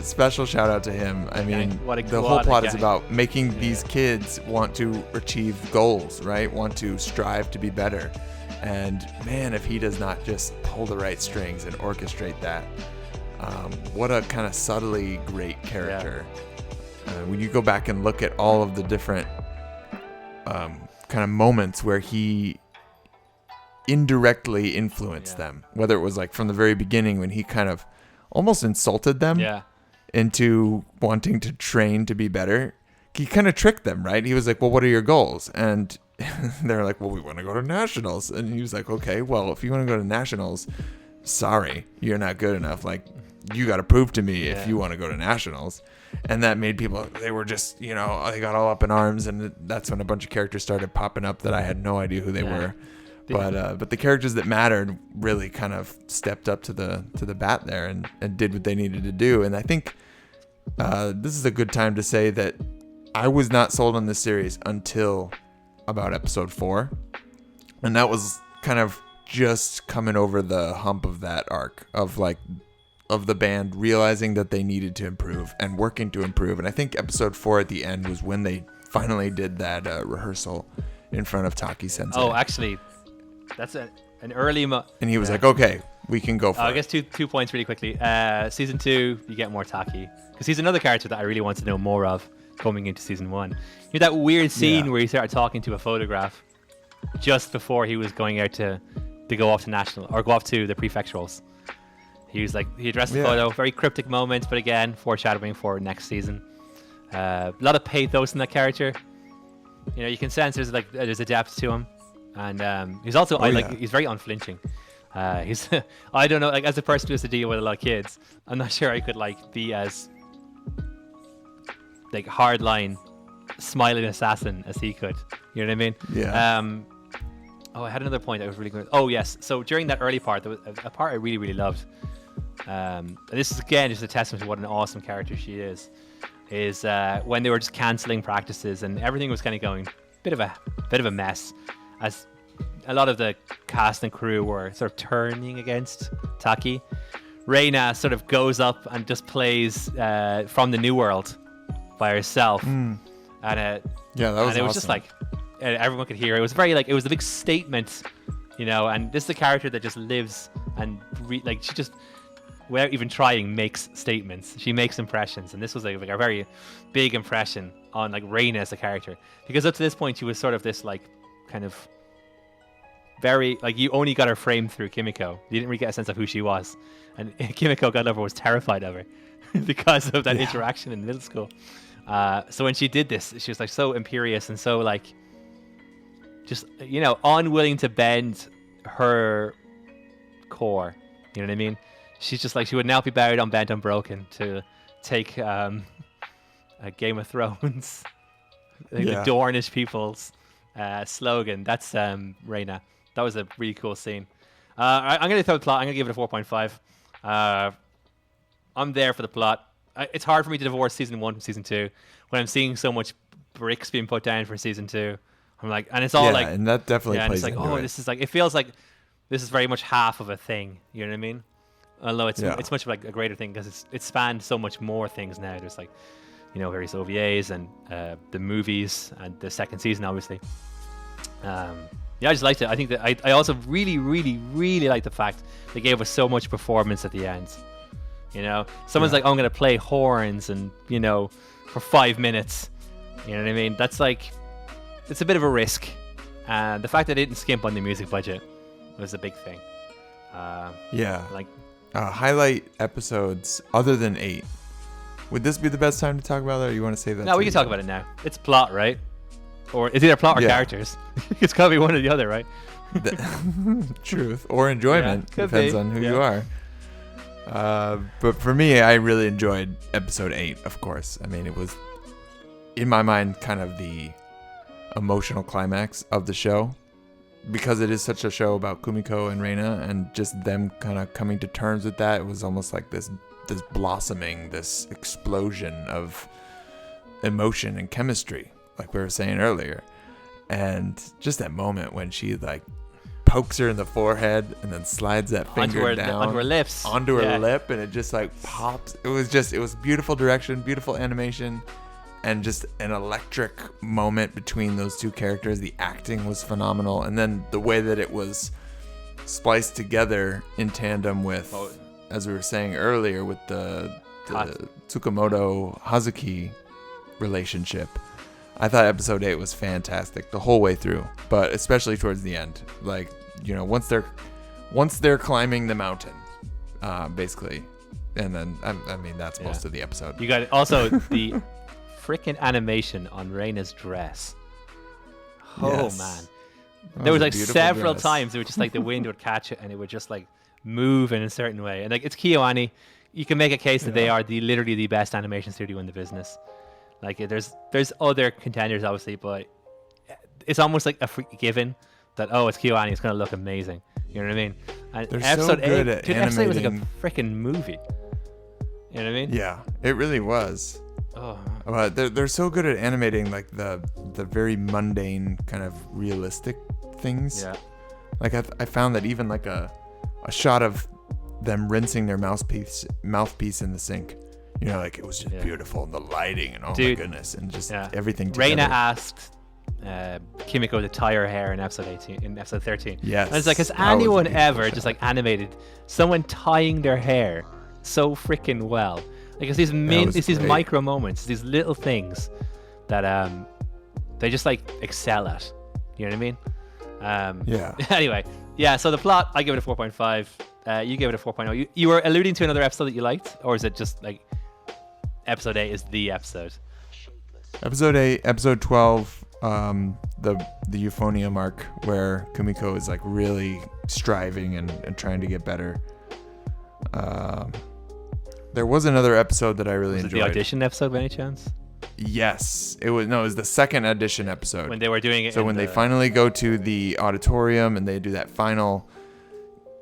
Special shout out to him. I mean, the whole plot is about making these kids want to achieve goals, right? Want to strive to be better. And man, if he does not just pull the right strings and orchestrate that, what a kind of subtly great character. When you go back and look at all of the different kind of moments where he indirectly influenced them, whether it was like from the very beginning when he kind of almost insulted them into wanting to train to be better. He kind of tricked them, right? He was like, well, what are your goals? And they're like, well, we want to go to nationals. And he was like, okay, well, if you want to go to nationals, sorry, you're not good enough. Like, you got to prove to me if you want to go to nationals. And that made people, they were just, you know, they got all up in arms, and that's when a bunch of characters started popping up that I had no idea who they were. But the characters that mattered really kind of stepped up to the bat there and did what they needed to do. And I think this is a good time to say that I was not sold on this series until about episode 4. And that was kind of just coming over the hump of that arc of the band realizing that they needed to improve and working to improve. And I think episode 4 at the end was when they finally did that rehearsal in front of Taki Sensei. Oh, actually, that's an early... and he was like, okay, we can go for it. I guess two points really quickly. Season 2, you get more Taki. Because he's another character that I really want to know more of coming into season 1. You know that weird scene where he started talking to a photograph just before he was going out to go off to national, or go off to the prefecturals. He was like, he addressed the photo, very cryptic moments, but again, foreshadowing for next season. A lot of pathos in that character. You know, you can sense there's a depth to him, and he's also he's very unflinching. He's I don't know, like, as a person who has to deal with a lot of kids, I'm not sure I could like be as like hardline smiling assassin as he could. You know what I mean? Yeah. I had another point I was really good. Oh yes, so during that early part, there was a part I really loved. And this is again just a testament to what an awesome character she is when they were just cancelling practices and everything was kind of going bit of a mess, as a lot of the cast and crew were sort of turning against Taki. Reina sort of goes up and just plays From the New World by herself, and that was it was awesome. just like everyone could hear. It was very like, it was a big statement, you know. And this is a character that just lives and she just without even trying, makes statements. She makes impressions, and this was like a very big impression on like Reina as a character, because up to this point she was sort of this like kind of very like, you only got her framed through Kimiko. You didn't really get a sense of who she was, and Kimiko got over was terrified of her because of that interaction in middle school. So when she did this, she was like so imperious and so like just, you know, unwilling to bend her core. You know what I mean? She's just like, she would now be buried, unbent, unbroken, to take a Game of Thrones, like the Dornish people's slogan. That's Reina. That was a really cool scene. I'm going to throw the plot. I'm going to give it a 4.5. I'm there for the plot. It's hard for me to divorce season 1 from season 2 when I'm seeing so much bricks being put down for season 2. I'm like, and it's all like, and that definitely plays and it's like, into it. This is like, it feels like this is very much half of a thing. You know what I mean? Although it's much of like a greater thing because it's spanned so much more things now. There's like, you know, various OVAs and the movies and the second season, obviously. I just liked it. I think that I also really, really, really like the fact they gave us so much performance at the end. You know, someone's like, oh, I'm going to play horns and, you know, for 5 minutes. You know what I mean? That's like, it's a bit of a risk. And the fact that they didn't skimp on the music budget was a big thing. Like, highlight episodes other than 8. Would this be the best time to talk about that, or you want to save that? No, we can talk about it now. It's plot, right? Or it's either plot or characters. It's got to be one or the other, right? Truth or enjoyment. Depends on who you are. But for me, I really enjoyed episode 8, of course. I mean, it was, in my mind, kind of the emotional climax of the show, because it is such a show about Kumiko and Reina, and just them kind of coming to terms with that. It was almost like this blossoming, this explosion of emotion and chemistry, like we were saying earlier. And just that moment when she like pokes her in the forehead and then slides that finger down onto her lips, onto her lip, and it just like pops. It was beautiful direction, beautiful animation, and just an electric moment between those two characters. The acting was phenomenal, and then the way that it was spliced together in tandem with, as we were saying earlier, with the Tsukamoto Hazuki relationship. I thought episode 8 was fantastic the whole way through, but especially towards the end. Like, you know, once they're climbing the mountain, basically, and then I mean that's most of the episode. You got it. Also the freaking animation on Reina's dress. Oh man, there was like several times it was just like the wind would catch it and it would just like move in a certain way. And like, it's KyoAni. You can make a case that they are literally the best animation studio in the business. Like, there's other contenders obviously, but it's almost like a given that, oh, it's KyoAni, it's gonna look amazing. You know what I mean? And they're episode so good 8, at episode 8 was like a animating. freaking movie. You know what I mean? Yeah, it really was. Oh. They're so good at animating like the very mundane kind of realistic things. Yeah. Like I found that even like a shot of them rinsing their mouthpiece in the sink, you know, like it was just beautiful, and the lighting and my goodness, and just everything together. Reina asked Kimiko to tie her hair in episode 13. Yes. And it's like, has anyone ever just like animated someone tying their hair so freaking well? Like, it's these micro moments, these little things that they just like excel at. You know what I mean? Anyway, so the plot, I give it a 4.5. You gave it a 4.0. You were alluding to another episode that you liked, or is it just like episode 8 is the episode? Episode 8, episode 12, the Euphonium arc, where Kumiko is like really striving and trying to get better. There was another episode that I really enjoyed. Was it the audition episode by any chance? Yes, it was. No, it was the second audition episode. When they were doing it. So when they finally go to the auditorium and they do that final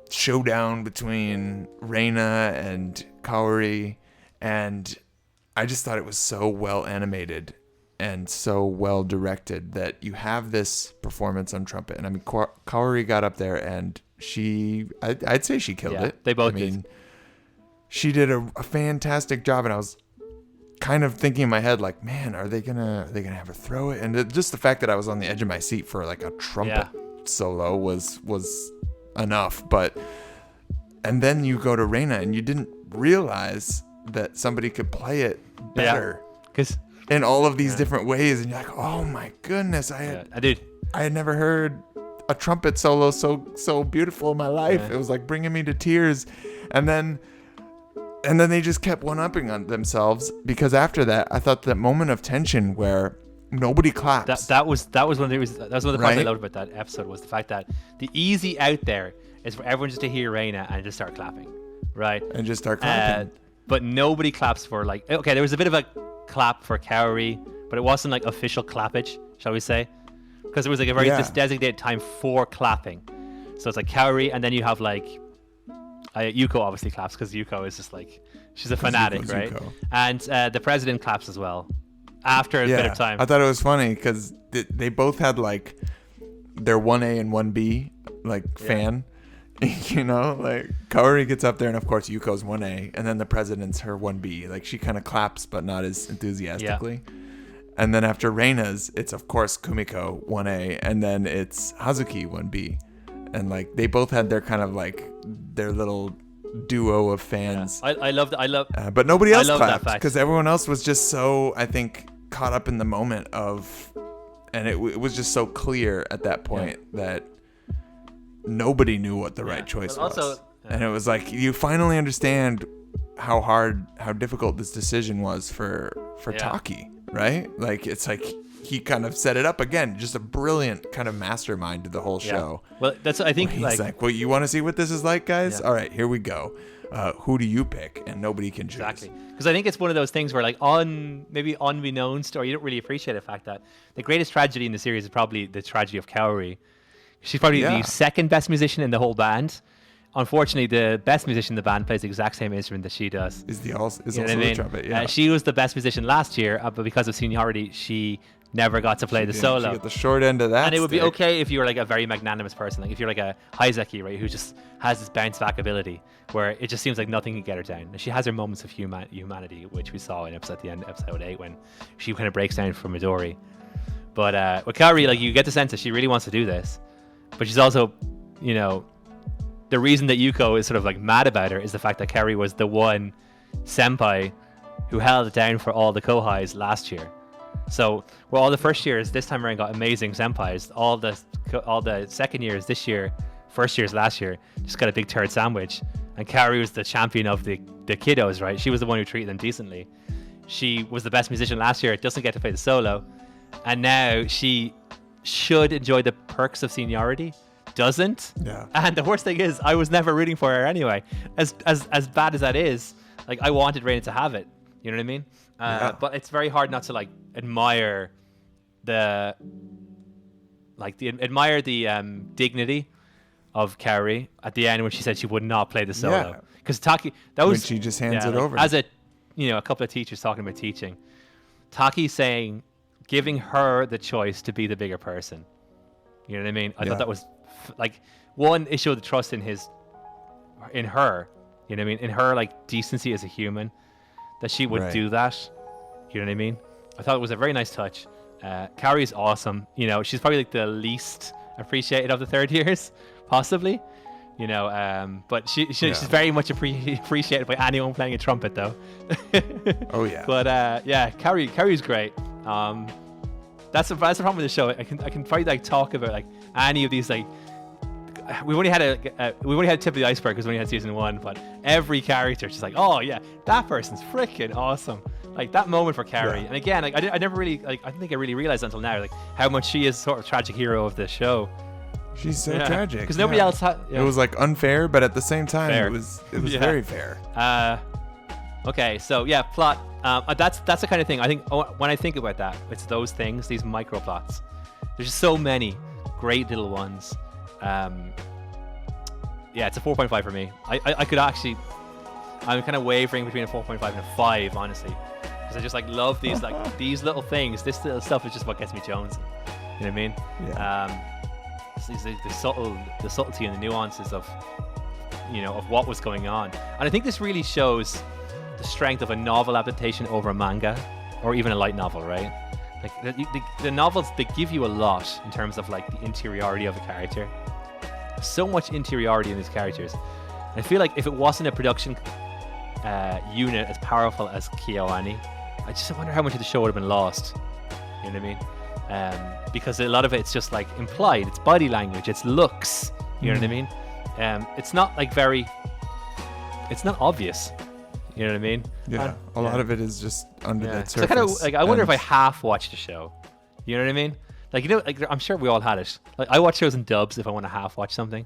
showdown between Reina and Kaori, and I just thought it was so well animated and so well directed that you have this performance on trumpet. And I mean, Kaori got up there and I'd say she killed it. They both did. She did a fantastic job, and I was kind of thinking in my head, like, man, are they gonna have her throw it? And just the fact that I was on the edge of my seat for like a trumpet solo was enough. And then you go to Reina, and you didn't realize that somebody could play it better. Because in all of these different ways, and you're like, oh my goodness, I had never heard a trumpet solo so beautiful in my life. It was like bringing me to tears. And then they just kept one-upping on themselves, because after that, I thought that moment of tension where nobody claps. That was one of the parts I loved about that episode, was the fact that the easy out there is for everyone just to hear Reina and just start clapping, right? And just start clapping. But nobody claps for, like, okay, there was a bit of a clap for Kaori, but it wasn't like official clappage, shall we say? Because there was like a very designated time for clapping. So it's like Kaori, and then you have like Yuko obviously claps, because Yuko is just like, she's a fanatic, right? Yuko. And the president claps as well after a bit of time. I thought it was funny because they both had like their 1A and 1B like fan. You know, like Kaori gets up there, and of course Yuko's 1A, and then the president's her 1B. Like she kind of claps, but not as enthusiastically. Yeah. And then after Reina's, it's of course Kumiko 1A, and then it's Hazuki 1B. And like they both had their kind of like their little duo of fans. Yeah. I love but nobody else clapped, because everyone else was just so, I think, caught up in the moment of, and it was just so clear at that point that nobody knew what the right choice was. And it was like, you finally understand how difficult this decision was for Taki, right? Like, it's like he kind of set it up again, just a brilliant kind of mastermind to the whole show. Well, that's, I think, he's like, well, you want to see what this is like, guys? All right, here we go. Who do you pick? And nobody can choose. Exactly. Because I think it's one of those things where, like, maybe unbeknownst, or you don't really appreciate the fact that the greatest tragedy in the series is probably the tragedy of Kaori. She's probably the second best musician in the whole band. Unfortunately, the best musician in the band plays the exact same instrument that she does. Is also the trumpet, yeah. She was the best musician last year, but because of seniority, she never got to play the solo. She got the short end of that. And it would be okay if you were like a very magnanimous person, like if you're like a Hibike, right, who just has this bounce back ability where it just seems like nothing can get her down. And she has her moments of humanity, which we saw in episode 8, when she kind of breaks down for Midori. But with Kaori, like, you get the sense that she really wants to do this, but she's also, you know, the reason that Yuko is sort of like mad about her is the fact that Kaori was the one senpai who held it down for all the Kohais last year. So, well, all the first years this time around got amazing senpais. All the second years this year, first years last year, just got a big turd sandwich. And Kaori was the champion of the kiddos, right? She was the one who treated them decently. She was the best musician last year. Doesn't get to play the solo, and now she should enjoy the perks of seniority. Doesn't. Yeah. And the worst thing is, I was never rooting for her anyway. As bad as that is, like, I wanted Reina to have it. You know what I mean? But it's very hard not to like admire the dignity of Kaori at the end when she said she would not play the solo. Because Taki, that was when she just hands it over. As a couple of teachers talking about teaching, Taki saying, giving her the choice to be the bigger person. You know what I mean? I thought that was like, one, it showed the trust in her. You know what I mean? In her like decency as a human, that she would do that. You know what I mean? I thought it was a very nice touch. Kaori is awesome. You know, she's probably like the least appreciated of the third years, possibly. You know, but she's very much appreciated by anyone playing a trumpet, though. Oh yeah. But Kaori's great. That's the problem with the show. I can probably like talk about like any of these like. We've only had a tip of the iceberg because we only had season 1, but every character is just like, oh yeah, that person's freaking awesome. Like that moment for Kaori, and again, like I never really like, I don't think I really realized until now like how much she is sort of tragic hero of the show. She's so tragic because nobody else had. It was like unfair, but at the same time, it was very fair. Okay, so plot. That's the kind of thing I think when I think about that, it's those things, these micro plots. There's just so many great little ones. It's a 4.5 for me. I could actually, I'm kind of wavering between a 4.5 and a 5, honestly, because I just like love these like these little things. This little stuff is just what gets me jonesing. You know what I mean? Yeah. The subtlety and the nuances of what was going on, and I think this really shows the strength of a novel adaptation over a manga, or even a light novel, right? Like the novels, they give you a lot in terms of like the interiority of a character. So much interiority in these characters. And I feel like if it wasn't a production unit as powerful as Tianyi. I just wonder how much of the show would have been lost. You know what I mean? Because a lot of it's just like implied. It's body language. It's looks. You know what I mean? It's not like it's not obvious. You know what I mean? Yeah. A lot of it is just under that surface. So kind of like I wonder if I half watched the show. You know what I mean? Like, you know, like I'm sure we all had it. Like I watch shows in dubs if I want to half watch something.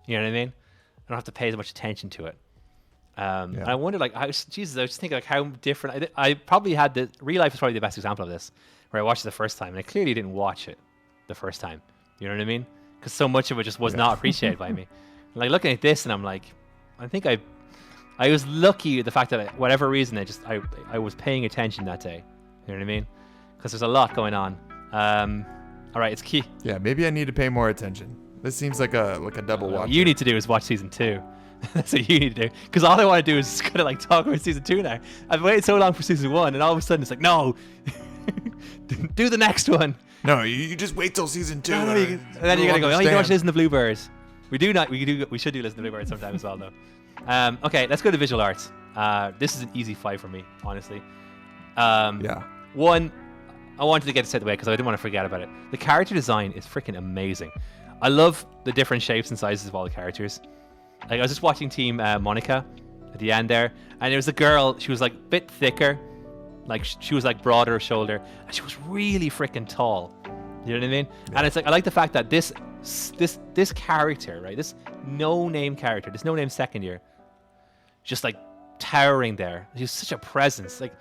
You know what I mean? I don't have to pay as much attention to it. And I wonder, like, I was just thinking, like, how different. I probably had the Real Life is probably the best example of this, where I watched it the first time, and I clearly didn't watch it the first time. You know what I mean? Because so much of it just was not appreciated by me. Like looking at this, and I'm like, I think I was lucky the fact that whatever reason I was paying attention that day. You know what I mean? Because there's a lot going on. All right, it's key. Yeah, maybe I need to pay more attention. This seems like a double watch. What you need to do is watch season 2. That's what you need to do. Because all I want to do is kind of like talk about season 2 now. I've waited so long for season 1, and all of a sudden it's like, no, do the next one. No, you just wait till season 2. No, and then you're gonna go, oh, you can watch Listen to Bluebirds. We should do Listen to Bluebirds sometime as well, though. Okay, let's go to visual arts. This is an easy 5 for me, honestly. One, I wanted to get this out of the way because I didn't want to forget about it. The character design is freaking amazing. I love the different shapes and sizes of all the characters. Like I was just watching Team Monica at the end there, and there was a girl. She was like a bit thicker, like she was like broader shoulder, and she was really freaking tall. You know what I mean? Yeah. And it's like I like the fact that this character, right? This no-name character, this no-name second year, just like towering there. She's such a presence. Like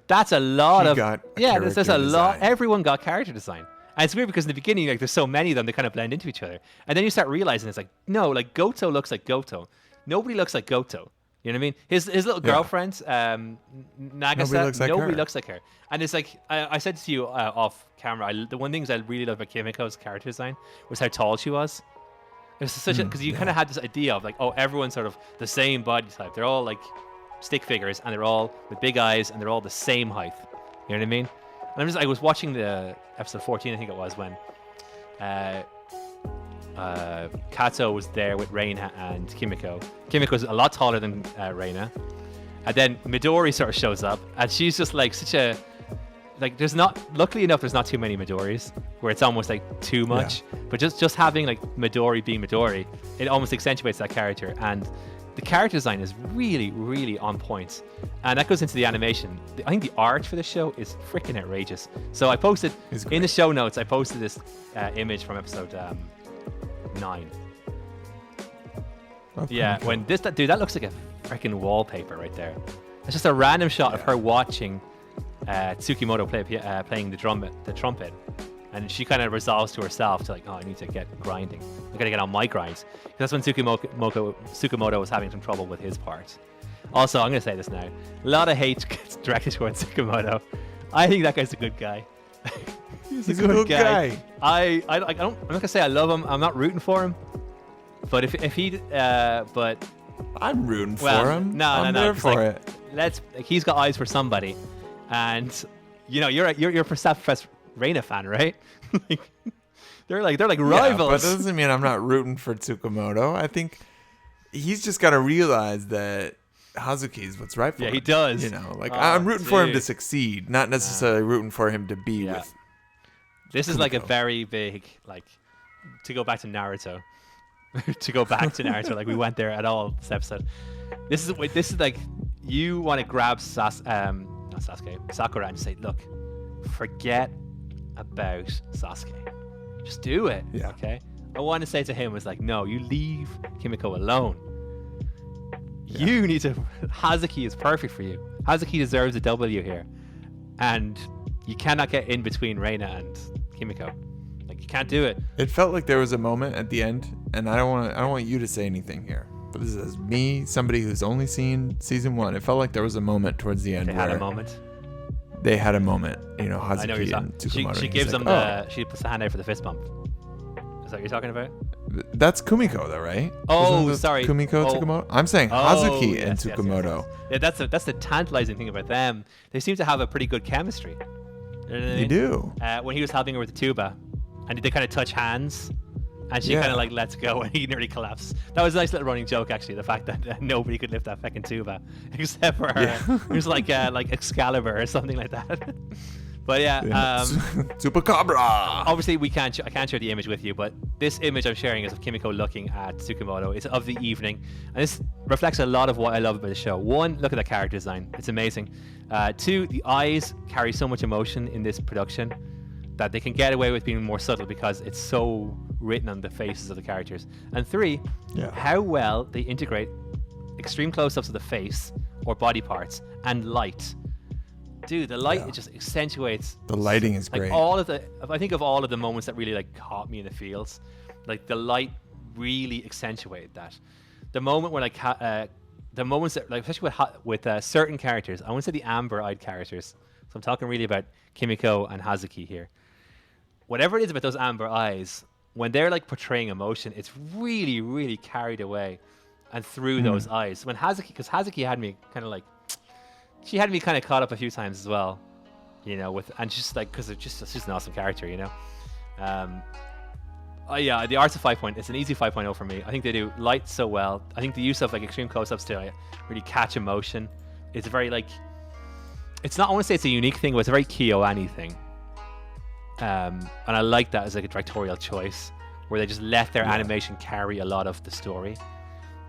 that's a lot of there's a lot. Everyone got character design. And it's weird because in the beginning, like there's so many of them, they kind of blend into each other. And then you start realizing it's like, no, like Goto looks like Goto. Nobody looks like Goto. You know what I mean? His little girlfriend, Nagasa, nobody looks like her. And it's like, I said to you off camera, the one thing I really love about Kimiko's character design was how tall she was. It was such because you kind of had this idea of like, oh, everyone's sort of the same body type. They're all like stick figures, and they're all with big eyes, and they're all the same height. You know what I mean? And I was watching the episode 14, I think it was, when Kato was there with Reina and Kimiko. Kimiko's a lot taller than Reina. And then Midori sort of shows up, and she's just like such a... Like, luckily enough, there's not too many Midoris, where it's almost like too much. Yeah. But just having like Midori being Midori, it almost accentuates that character. And the character design is really, really on point. And that goes into the animation. I think the art for the show is freaking outrageous. So I posted, in the show notes, I posted this image from episode 9. Okay, yeah, cool. When that looks like a freaking wallpaper right there. It's just a random shot of her watching Tsukimoto playing the trumpet. And she kind of resolves to herself to like, oh, I need to get grinding. I gotta get on my grinds. That's when Tsukimoto was having some trouble with his part. Also, I'm gonna say this now. A lot of hate gets directed towards Tsukimoto. I think that guy's a good guy. He's a good guy. I'm not gonna say I love him. I'm not rooting for him. But if he, but I'm rooting for him. I'm there for it. He's got eyes for somebody, and you know you're a Professor Reina fan, right? they're like rivals. But that doesn't mean I'm not rooting for Tsukimoto. I think he's just got to realize that Hazuki is what's right for him. Yeah, he does. You know, like I'm rooting for him to succeed, not necessarily rooting for him to be with. This is like a very big, like, to go back to Naruto. Like we went there at all this episode. This is like you want to grab Sakura and say, look, forget about Sasuke. Just do it. Yeah. Okay. I want to say to him was like, no, you leave Kimiko alone. Yeah. You need to. Hazuki is perfect for you. Hazuki deserves a W here, and you cannot get in between Reina and Kimiko. Like you can't do it. It felt like there was a moment at the end, and I don't want you to say anything here, but this is me, somebody who's only seen season 1. It felt like there was a moment towards the end. They had a moment. They had a moment, you know, Hazuki and Tsukumoto. She gives them she puts the hand out for the fist bump. Is that what you're talking about? That's Kumiko though, right? Oh, sorry. Kumiko, Tsukumoto? I'm saying Hazuki and Tsukumoto. Yes. Yeah, that's the tantalizing thing about them. They seem to have a pretty good chemistry. You know what I mean? They do. When he was helping her with the tuba, and they kind of touch hands, And she kind of like lets go, and he nearly collapses. That was a nice little running joke, actually. The fact that nobody could lift that fucking tuba except for her. Yeah. It was like Excalibur or something like that. But yeah, Super Cobra. Obviously, I can't share the image with you, but this image I'm sharing is of Kimiko looking at Tsukamoto. It's of the evening, and this reflects a lot of what I love about the show. One, look at the character design; it's amazing. Two, the eyes carry so much emotion in this production that they can get away with being more subtle because it's so written on the faces of the characters. And three, how well they integrate extreme close-ups of the face or body parts and light. Dude, the light, it just accentuates. The lighting is great. I think of all of the moments that really like caught me in the feels, like the light really accentuated that. The moment when the moments that, like, especially with certain characters, I want to say the amber-eyed characters. So I'm talking really about Kimiko and Hazuki here. Whatever it is about those amber eyes, when they're like portraying emotion, it's really, really carried away and through those eyes. When because Hazuki had me kind of like, she had me kind of caught up a few times as well, you know, and just like, because she's an awesome character, you know. The art's it's an easy 5.0 for me. I think they do light so well. I think the use of like extreme close-ups to really catch emotion. It's very like, it's not, I want to say it's a unique thing, but it's a very KyoAni thing. And I like that as like a directorial choice where they just let their animation carry a lot of the story.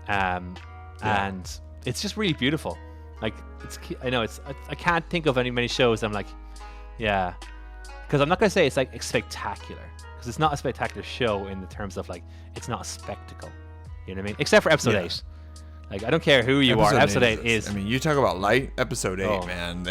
And it's just really beautiful. Like, I can't think of many shows I'm like, because I'm not going to say it's like spectacular, because it's not a spectacular show in the terms of like, it's not a spectacle. You know what I mean? Except for episode 8. Like, I don't care who you are. Episode 8 is. I mean, you talk about light. Episode 8, man.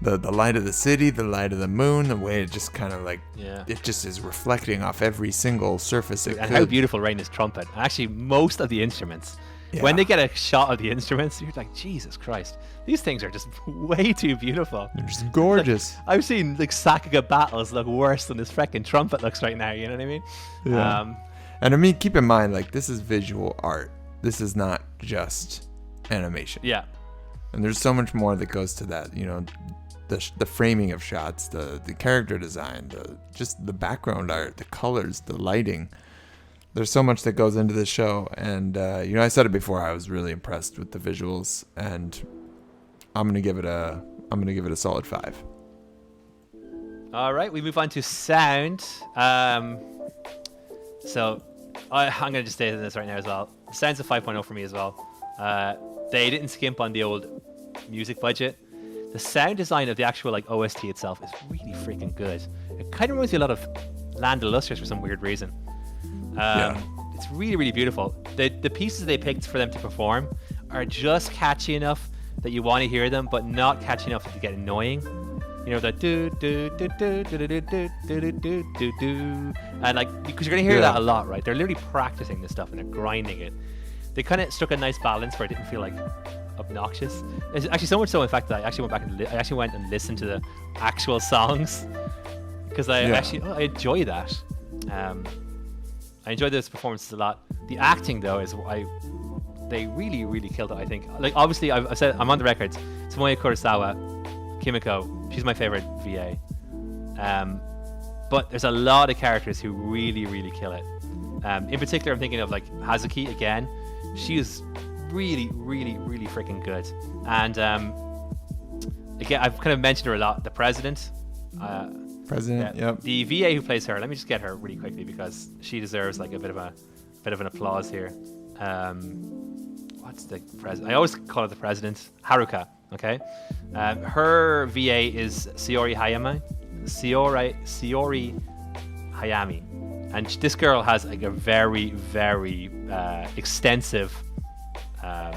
The light of the city, the light of the moon, the way it just kind of like, it just is reflecting off every single surface. And how beautiful Raina's trumpet. And actually, most of the instruments. Yeah. When they get a shot of the instruments, you're like, Jesus Christ, these things are just way too beautiful. They're just gorgeous. Like, I've seen like Sakuga battles look worse than this freaking trumpet looks right now. You know what I mean? Yeah. And I mean, keep in mind, like, this is visual art. This is not just animation. Yeah. And there's so much more that goes to that. You know, the framing of shots, the character design, just the background art, the colors, the lighting. There's so much that goes into this show, and I said it before. I was really impressed with the visuals, and I'm gonna give it a solid 5. All right, we move on to sound. So I'm gonna just say this right now as well. Sound's a 5.0 for me as well. They didn't skimp on the old music budget. The sound design of the actual like OST itself is really freaking good. It kind of reminds me a lot of Land of Lustrous for some weird reason. It's really, really beautiful. The pieces they picked for them to perform are just catchy enough that you want to hear them, but not catchy enough that they get annoying. You know, the do do do do do do do do do do do, and like, because you're gonna hear that a lot, right? They're literally practicing this stuff and they're grinding it. They kind of struck a nice balance where it didn't feel like obnoxious. It's actually so much so, in fact, that I actually went and listened to the actual songs because I enjoy that. I enjoyed those performances a lot. The acting, though, they really, really killed it, I think. Like, obviously, I've said, I'm on the record. Tomoya Kurosawa, Kimiko, she's my favorite VA. But there's a lot of characters who really, really kill it. In particular, I'm thinking of like Hazuki again. She is really, really, really freaking good. And again, I've kind of mentioned her a lot. The President. Yep. The VA who plays her. Let me just get her really quickly because she deserves like a bit of an applause here. What's the president? I always call her the President. Haruka. Okay. Her VA is Shiori Hayami, and this girl has like a very, very extensive. What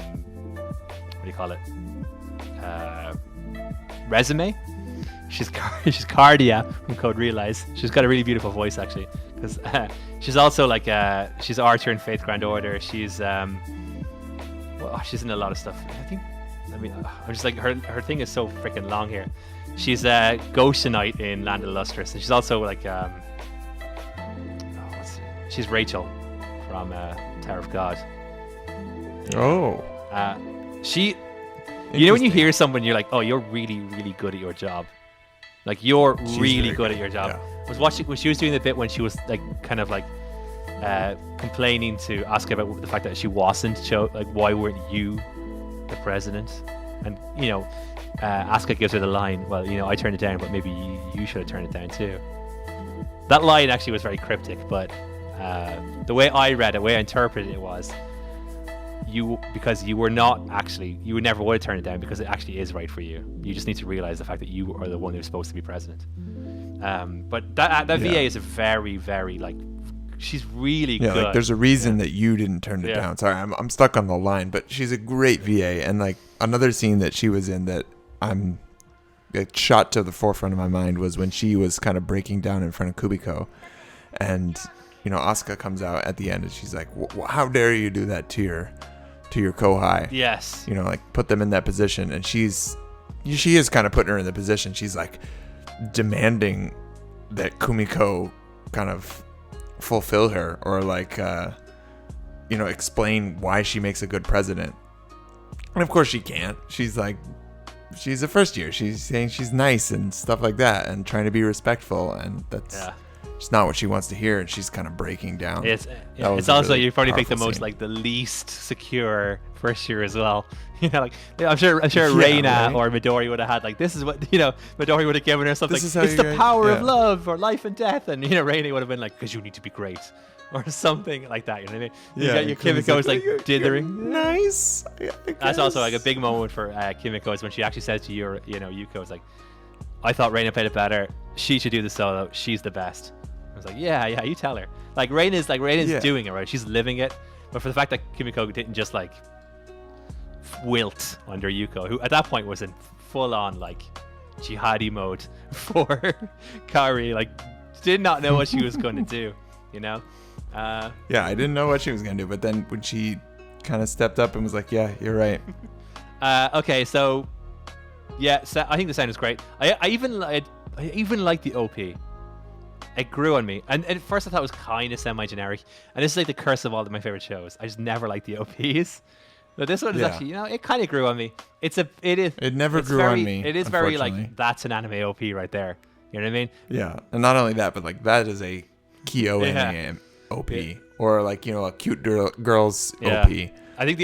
do you call it? Resume. She's Cardia from Code Realize. She's got a really beautiful voice, actually, because she's also like she's Archer in Faith Grand Order. She's she's in a lot of stuff. I'm just like her thing is so freaking long here. She's Ghost Knight in Land of Lustrous, and she's also like she's Rachel from Tower of God. You know when you hear someone, you're like, oh, you're really, really good at your job. Like, you're really good at your job. Yeah. I was watching when she was doing the bit when she was like kind of like complaining to Asuka about the fact that she wasn't why weren't you the president? And Asuka gives her the line, well, I turned it down, but maybe you should have turned it down too. That line actually was very cryptic, but the way I read it, the way I interpreted it was, because you were not actually, you would never would have turned it down because it actually is right for you. You just need to realize the fact that you are the one who's supposed to be president. But that VA is a very, very, like, she's really good. Like, there's a reason that you didn't turn it down. Sorry, I'm stuck on the line, but she's a great VA. And like another scene that she was in that it shot to the forefront of my mind was when she was kind of breaking down in front of Kumiko, and Asuka comes out at the end and she's like, "How dare you do that to your kohai?" Yes. Like put them in that position, and she is kind of putting her in the position. She's like demanding that Kumiko kind of fulfill her, or like explain why she makes a good president. And of course she can't. She's a first year. She's saying she's nice and stuff like that and trying to be respectful, and that's just not what she wants to hear, and she's kind of breaking down. It's also really, you probably picked the most scene. Like the least secure first year as well. Like I'm sure Reina or Midori would have had like, this is what Midori would have given her something. It's the power of love or life and death, and Reina would have been like, because you need to be great or something like that. You know what I mean? You got your Kimiko's like dithering. Nice. That's also like a big moment for Kimiko, is when she actually says to Yuko, it's like, I thought Reina played it better. She should do the solo. She's the best. I was like, yeah, you tell her. Like Reina's doing it right. She's living it. But for the fact that Kimiko didn't just like wilt under Yuko, who at that point was in full on like jihadi mode for Kaori, like did not know what she was going to do. I didn't know what she was going to do, but then when she kind of stepped up and was like, yeah, you're right. Okay, so I think the sound is great. I even like the OP. It grew on me, and at first I thought it was kind of semi-generic, and this is like the curse of all of my favorite shows. I just never liked the OPs, but this one is actually, it kind of grew on me. It never grew on me. It is very like, that's an anime OP right there. You know what I mean? Yeah, and not only that, but like that is a Kyo anime OP, or like a cute girls OP. I think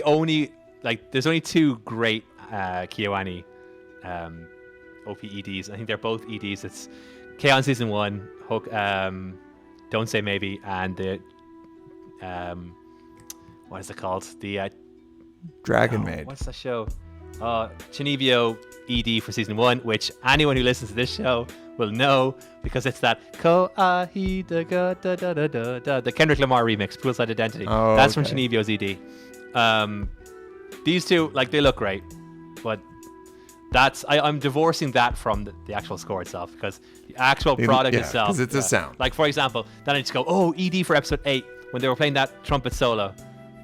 there's only two great KyoAni OP EDs. I think they're both EDs. It's K-On! Season 1, Hook, Don't Say Maybe, and the what is it called? The Dragon Maid. What's that show? Chinibyo ED for Season 1, which anyone who listens to this show will know, because it's that Ko-Ahi da ga da da da da da, the Kendrick Lamar remix, Poolside Identity. That's from Chinibyo's ED. These two, like, they look great, but I'm divorcing that from the actual score itself, because the actual product itself, because it's a sound. Like, for example, then I just go, ED for episode 8 when they were playing that trumpet solo.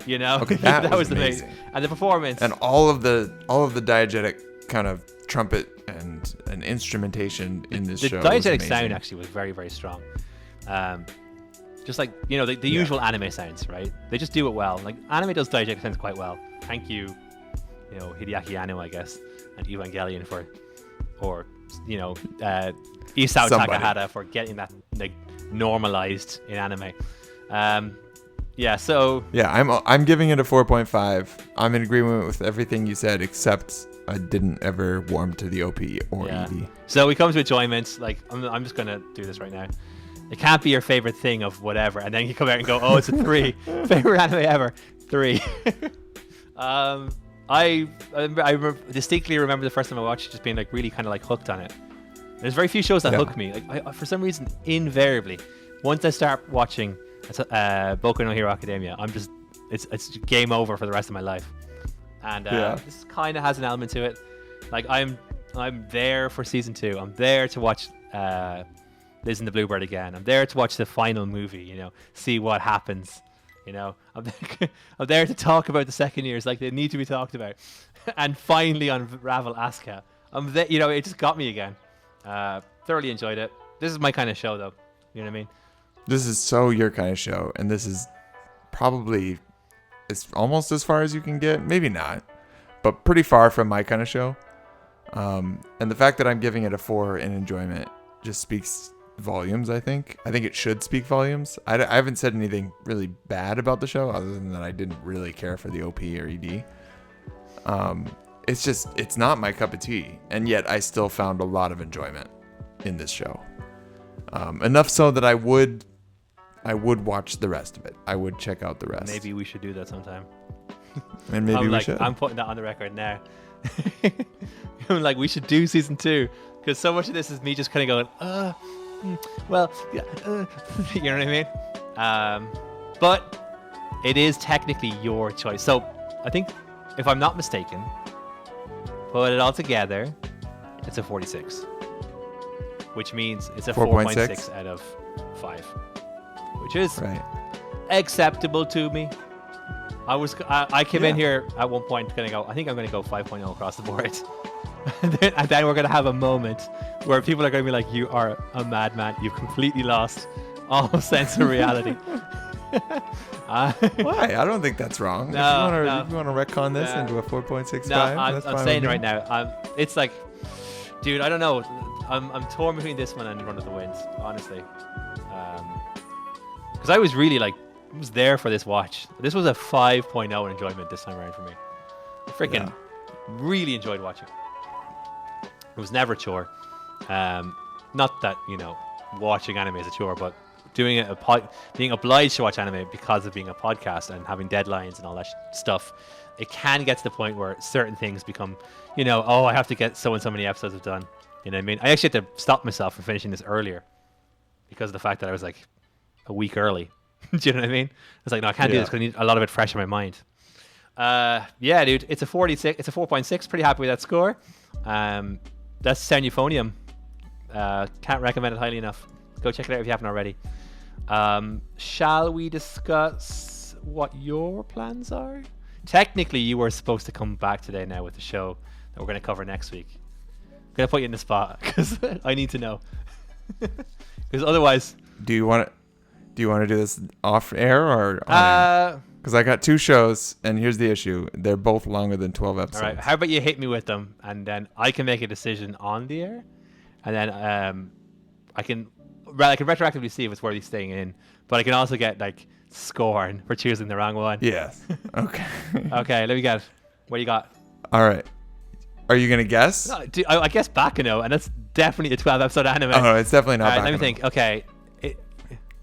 Okay, that was amazing. And the performance, and all of the diegetic kind of trumpet and instrumentation in this show. The diegetic sound actually was very, very strong. Just like the usual anime sounds, right? They just do it well. Like, anime does diegetic sounds quite well. Thank you, Hideaki Anno, I guess, and Evangelion or Isao Takahata for getting that like normalized in anime. I'm giving it a 4.5. I'm in agreement with everything you said, except I didn't ever warm to the OP or ED. So we come to enjoyment. Like, I'm just gonna do this right now. It can't be your favorite thing of whatever, and then you come out and go, oh, it's a 3. Favorite anime ever, 3. I distinctly remember the first time I watched it just being like really kind of like hooked on it. There's very few shows that hook me. Like, I, for some reason, invariably, once I start watching Boku no Hero Academia, it's game over for the rest of my life. And this kind of has an element to it. Like, I'm there for season 2. I'm there to watch Liz and the Bluebird again. I'm there to watch the final movie. See what happens. I'm there to talk about the second years like they need to be talked about, and finally unravel Asuka. I'm there. It just got me again. Thoroughly enjoyed it. This is my kind of show, though. You know what I mean? This is so your kind of show, and this is probably it's almost as far as you can get. Maybe not, but pretty far from my kind of show. And the fact that I'm giving it a 4 in enjoyment just speaks volumes, I think. I think it should speak volumes. I haven't said anything really bad about the show other than that I didn't really care for the OP or ED. It's not my cup of tea. And yet I still found a lot of enjoyment in this show. Enough so that I would watch the rest of it. I would check out the rest. Maybe we should do that sometime. And maybe we should. I'm putting that on the record now. I'm like, we should do season 2. Because so much of this is me just kind of going, well, yeah, you know what I mean? But it is technically your choice. So I think, if I'm not mistaken, put it all together, it's a 46. Which means it's a 4.6 out of 5. Which is acceptable to me. I came in here at one point going to go, I think I'm going to go 5.0 across the board. and then we're going to have a moment where people are going to be like, you are a madman. You've completely lost all sense of reality. Why? I don't think that's wrong. If you want to retcon this into a 4.65, I'm saying it right now. It's like, dude, I don't know. I'm torn between this one and Run of the Winds, honestly. Because I was really like, I was there for this watch. This was a 5.0 enjoyment this time around for me. I freaking really enjoyed watching. It was never a chore. Not that, watching anime is a chore, but doing it, being obliged to watch anime because of being a podcast and having deadlines and all that stuff, it can get to the point where certain things become, I have to get so and so many episodes done. You know what I mean? I actually had to stop myself from finishing this earlier because of the fact that I was like a week early. Do you know what I mean? I was like, no, I can't do this because I need a lot of it fresh in my mind. Yeah, dude, it's a 46. It's a 4.6. Pretty happy with that score. That's Tianyi Euphonium. Can't recommend it highly enough. Go check it out if you haven't already. Shall we discuss what your plans are? Technically, you were supposed to come back today now with the show that we're going to cover next week. I'm going to put you in the spot because I need to know. Because otherwise... Do you want to do this off air or on? Because I got 2 shows, and here's the issue: they're both longer than 12 episodes. All right. How about you hit me with them, and then I can make a decision on the air, and then I can retroactively see if it's worthy staying in, but I can also get like scorn for choosing the wrong one. Yes. Okay. Okay. Let me guess. What do you got? All right. Are you gonna guess? No, I guess Bakano, and that's definitely a 12-episode anime. Oh no, it's definitely not. Let me think. Okay.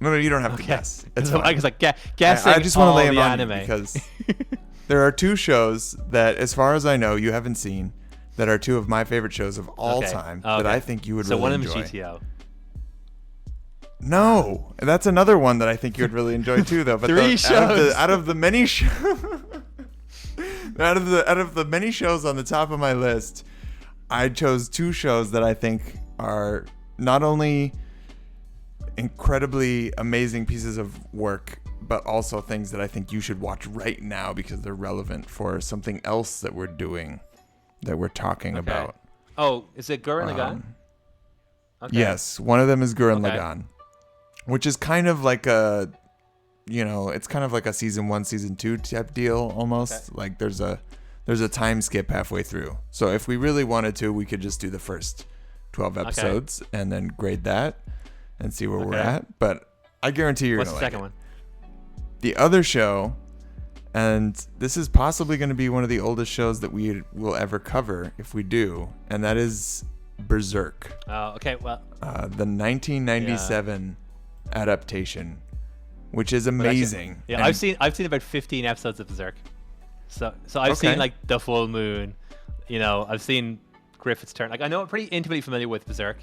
No, you don't have to guess. It's fine. I was like, guessing. I just want to lay the them on anime you because there are 2 shows that, as far as I know, you haven't seen, that are 2 of my favorite shows of all time that I think you would really enjoy. So one of them is GTO. No, that's another one that I think you would really enjoy too, though. But 3 shows out of the many out of the many shows on the top of my list, I chose 2 shows that I think are not only incredibly amazing pieces of work, but also things that I think you should watch right now because they're relevant for something else that we're doing, that we're talking about. Oh, is it Gurren Lagann? Okay. Yes, one of them is Gurren Lagann, which is kind of like a, it's kind of like a season 1, season 2 type deal almost. Okay. Like there's a time skip halfway through. So if we really wanted to, we could just do the first 12 episodes and then grade that and see where we're at. But I guarantee you're going to like it. What's the second one? The other show, and this is possibly going to be one of the oldest shows that we will ever cover if we do, and that is Berserk. Oh, okay. Well, the 1997 adaptation, which is amazing. Yeah, I've seen about 15 episodes of Berserk. So I've seen like The Full Moon. I've seen Griffith's Turn. Like I know I'm pretty intimately familiar with Berserk.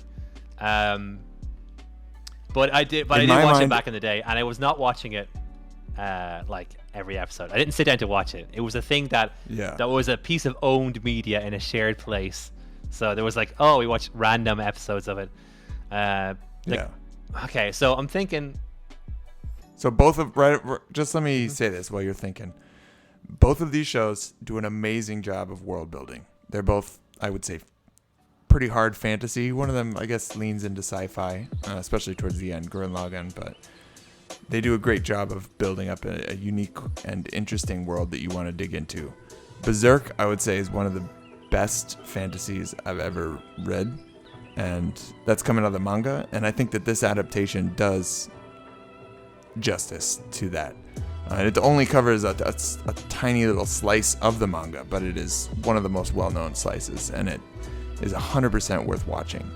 But I did watch it back in the day, and I was not watching it like every episode. I didn't sit down to watch it. It was a thing that was a piece of owned media in a shared place. So there was like, we watched random episodes of it. Okay, so I'm thinking. So just let me say this while you're thinking. Both of these shows do an amazing job of world building. They're both, I would say, pretty hard fantasy. One of them, I guess, leans into sci-fi, especially towards the end, Gurren Lagann, but they do a great job of building up a unique and interesting world that you want to dig into. Berserk, I would say, is one of the best fantasies I've ever read. and that's coming out of the manga. And I think that this adaptation does justice to that. It only covers a tiny little slice of the manga, but it is one of the most well-known slices, and it is 100% worth watching,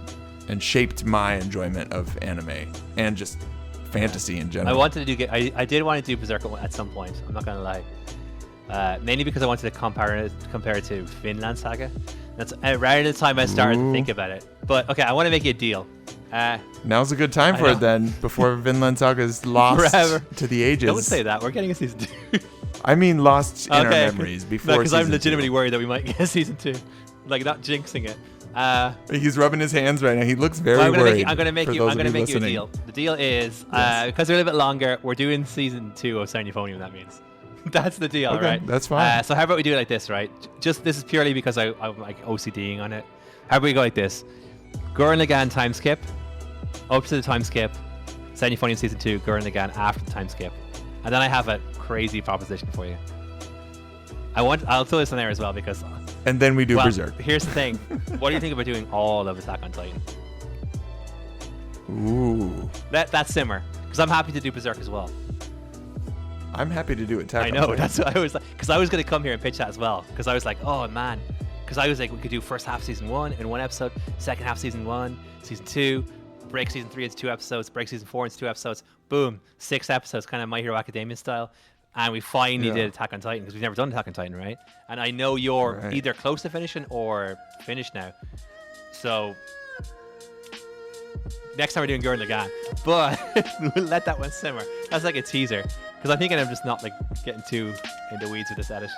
and shaped my enjoyment of anime and just fantasy in general. I did want to do Berserk at some point. I'm not gonna lie. Mainly because I wanted to compare it to Vinland Saga. That's right at the time I started to think about it. But okay, I want to make you a deal. Now's a good time for it then, before Vinland Saga is lost forever to the ages. Don't say that. We're getting a season 2. I mean, lost in our memories before. Because I'm legitimately worried that we might get a season 2, like not jinxing it. He's rubbing his hands right now. He looks very worried. I'm gonna make you a deal. The deal is because we're a little bit longer. We're doing season 2 of Sound Euphonium. That means that's the deal, okay, right? That's fine. So how about we do it like this, right? Just this is purely because I'm like OCDing on it. How about we go like this? Gurren Lagann time skip, up to the time skip. Sound Euphonium season 2, Gurren Lagann after the time skip, and then I have a crazy proposition for you. I'll throw this in there as well because. And then we do Berserk. Here's the thing. What do you think about doing all of Attack on Titan? Ooh. That's simmer. Because I'm happy to do Berserk as well. I'm happy to do Attack on Titan. I know. That's what I was like. Because I was going to come here and pitch that as well. Because I was like, oh man. Because I was like, we could do first half season 1 in 1 episode, second half season 1, season 2, break season 3 into 2 episodes, break season 4 into 2 episodes. Boom. 6 episodes, kind of My Hero Academia style. And we finally did Attack on Titan because we've never done Attack on Titan, right? And I know you're either close to finishing or finished now. So next time we're doing Gurren Lagann, but we'll let that one simmer. That's like a teaser because I'm thinking I'm just not like getting too in the weeds with this edit.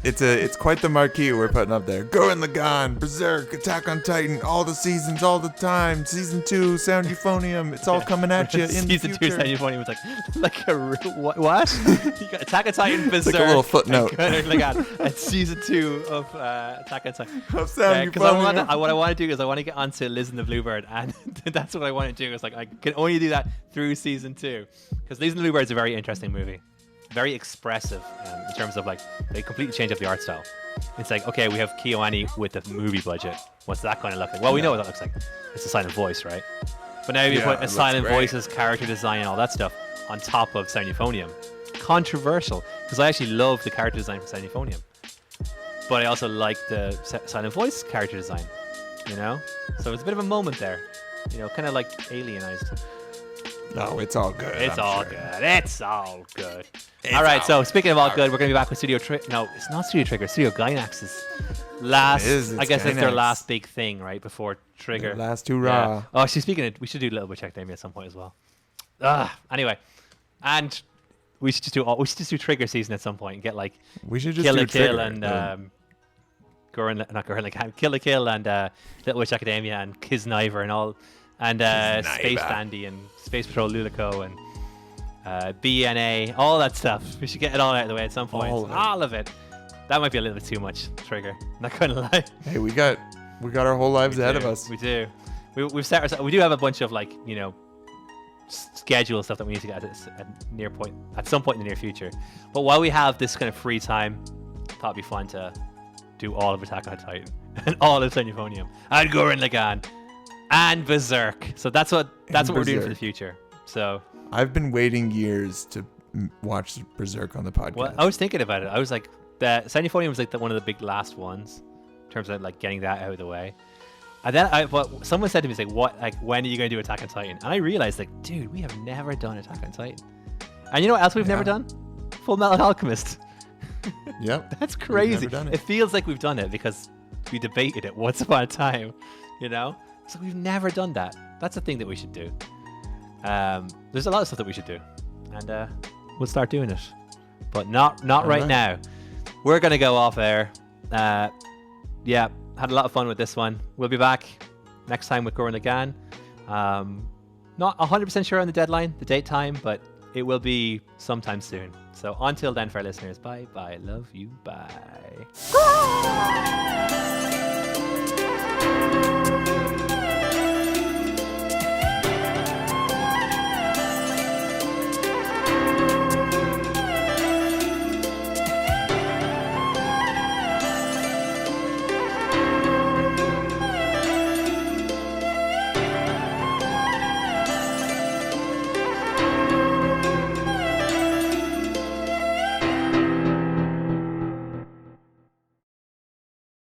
It's quite the marquee we're putting up there. Gurren Lagann, Berserk, Attack on Titan, all the seasons, all the time. Season 2, Sound Euphonium. It's all coming at you in season the future. 2 Sound Euphonium was like a what? You got Attack on Titan, Berserk, like a little footnote. And Gurren Lagann, and season 2 of Attack on Titan. Sound Euphonium. What I want to do is I want to get onto Liz and the Bluebird, and that's what I want to do. It's like I can only do that through season 2 because Liz and the Bluebird is a very interesting movie. Very expressive in terms of like they completely change up the art style. It's like, okay, we have KyoAni with the movie budget. What's that going to look like? Well, we know what that looks like. It's a silent voice, right? But now you put a silent voices, character design, and all that stuff on top of Sound Euphonium. Controversial, because I actually love the character design for Sound Euphonium. But I also like the silent voice character design, you know? So it's a bit of a moment there, you know, kind of like alienized. No, it's all good. It's all good. It's all good. All right, so speaking of all good, we're going to be back with Studio Trigger. No, it's not Studio Trigger. Studio Gainax's last. I guess it's their last big thing, right? Before Trigger. Last hurrah. Yeah. Oh, actually, speaking of, we should do Little Witch Academia at some point as well. Anyway, and we should just do Trigger season at some point and get like we should just Kill do la Kill Trigger. and Kill la Kill and Little Witch Academia and Kisniver and all. And Space Dandy and Space Patrol Lulico and BNA, all that stuff. We should get it all out of the way at some point. All of it. That might be a little bit too much, Trigger. Not gonna lie. Hey, we got our whole lives ahead of us. We do. We've set we do have a bunch of like, you know, schedule stuff that we need to get at some point in the near future. But while we have this kind of free time, I thought it'd be fun to do all of Attack on Titan and all of Sound Euphonium and Gurren Lagann. And Berserk. So that's what we're doing for the future. So I've been waiting years to watch Berserk on the podcast. Well, I was thinking about it. I was like, Sound Euphonium was like one of the big last ones in terms of like getting that out of the way. And then someone said to me, like, when are you going to do Attack on Titan? And I realized, like, dude, we have never done Attack on Titan. And you know what else we've never done? Full Metal Alchemist. Yep. That's crazy. Never done it. It feels like we've done it because we debated it once upon a time, you know? So we've never done that. That's a thing that we should do. There's a lot of stuff that we should do, and we'll start doing it, but not right now. We're gonna go off air. Yeah, had a lot of fun with this one. We'll be back next time with Gurren Lagann. Not 100% sure on the deadline, the date time, but it will be sometime soon. So until then, for our listeners, bye, love you, bye.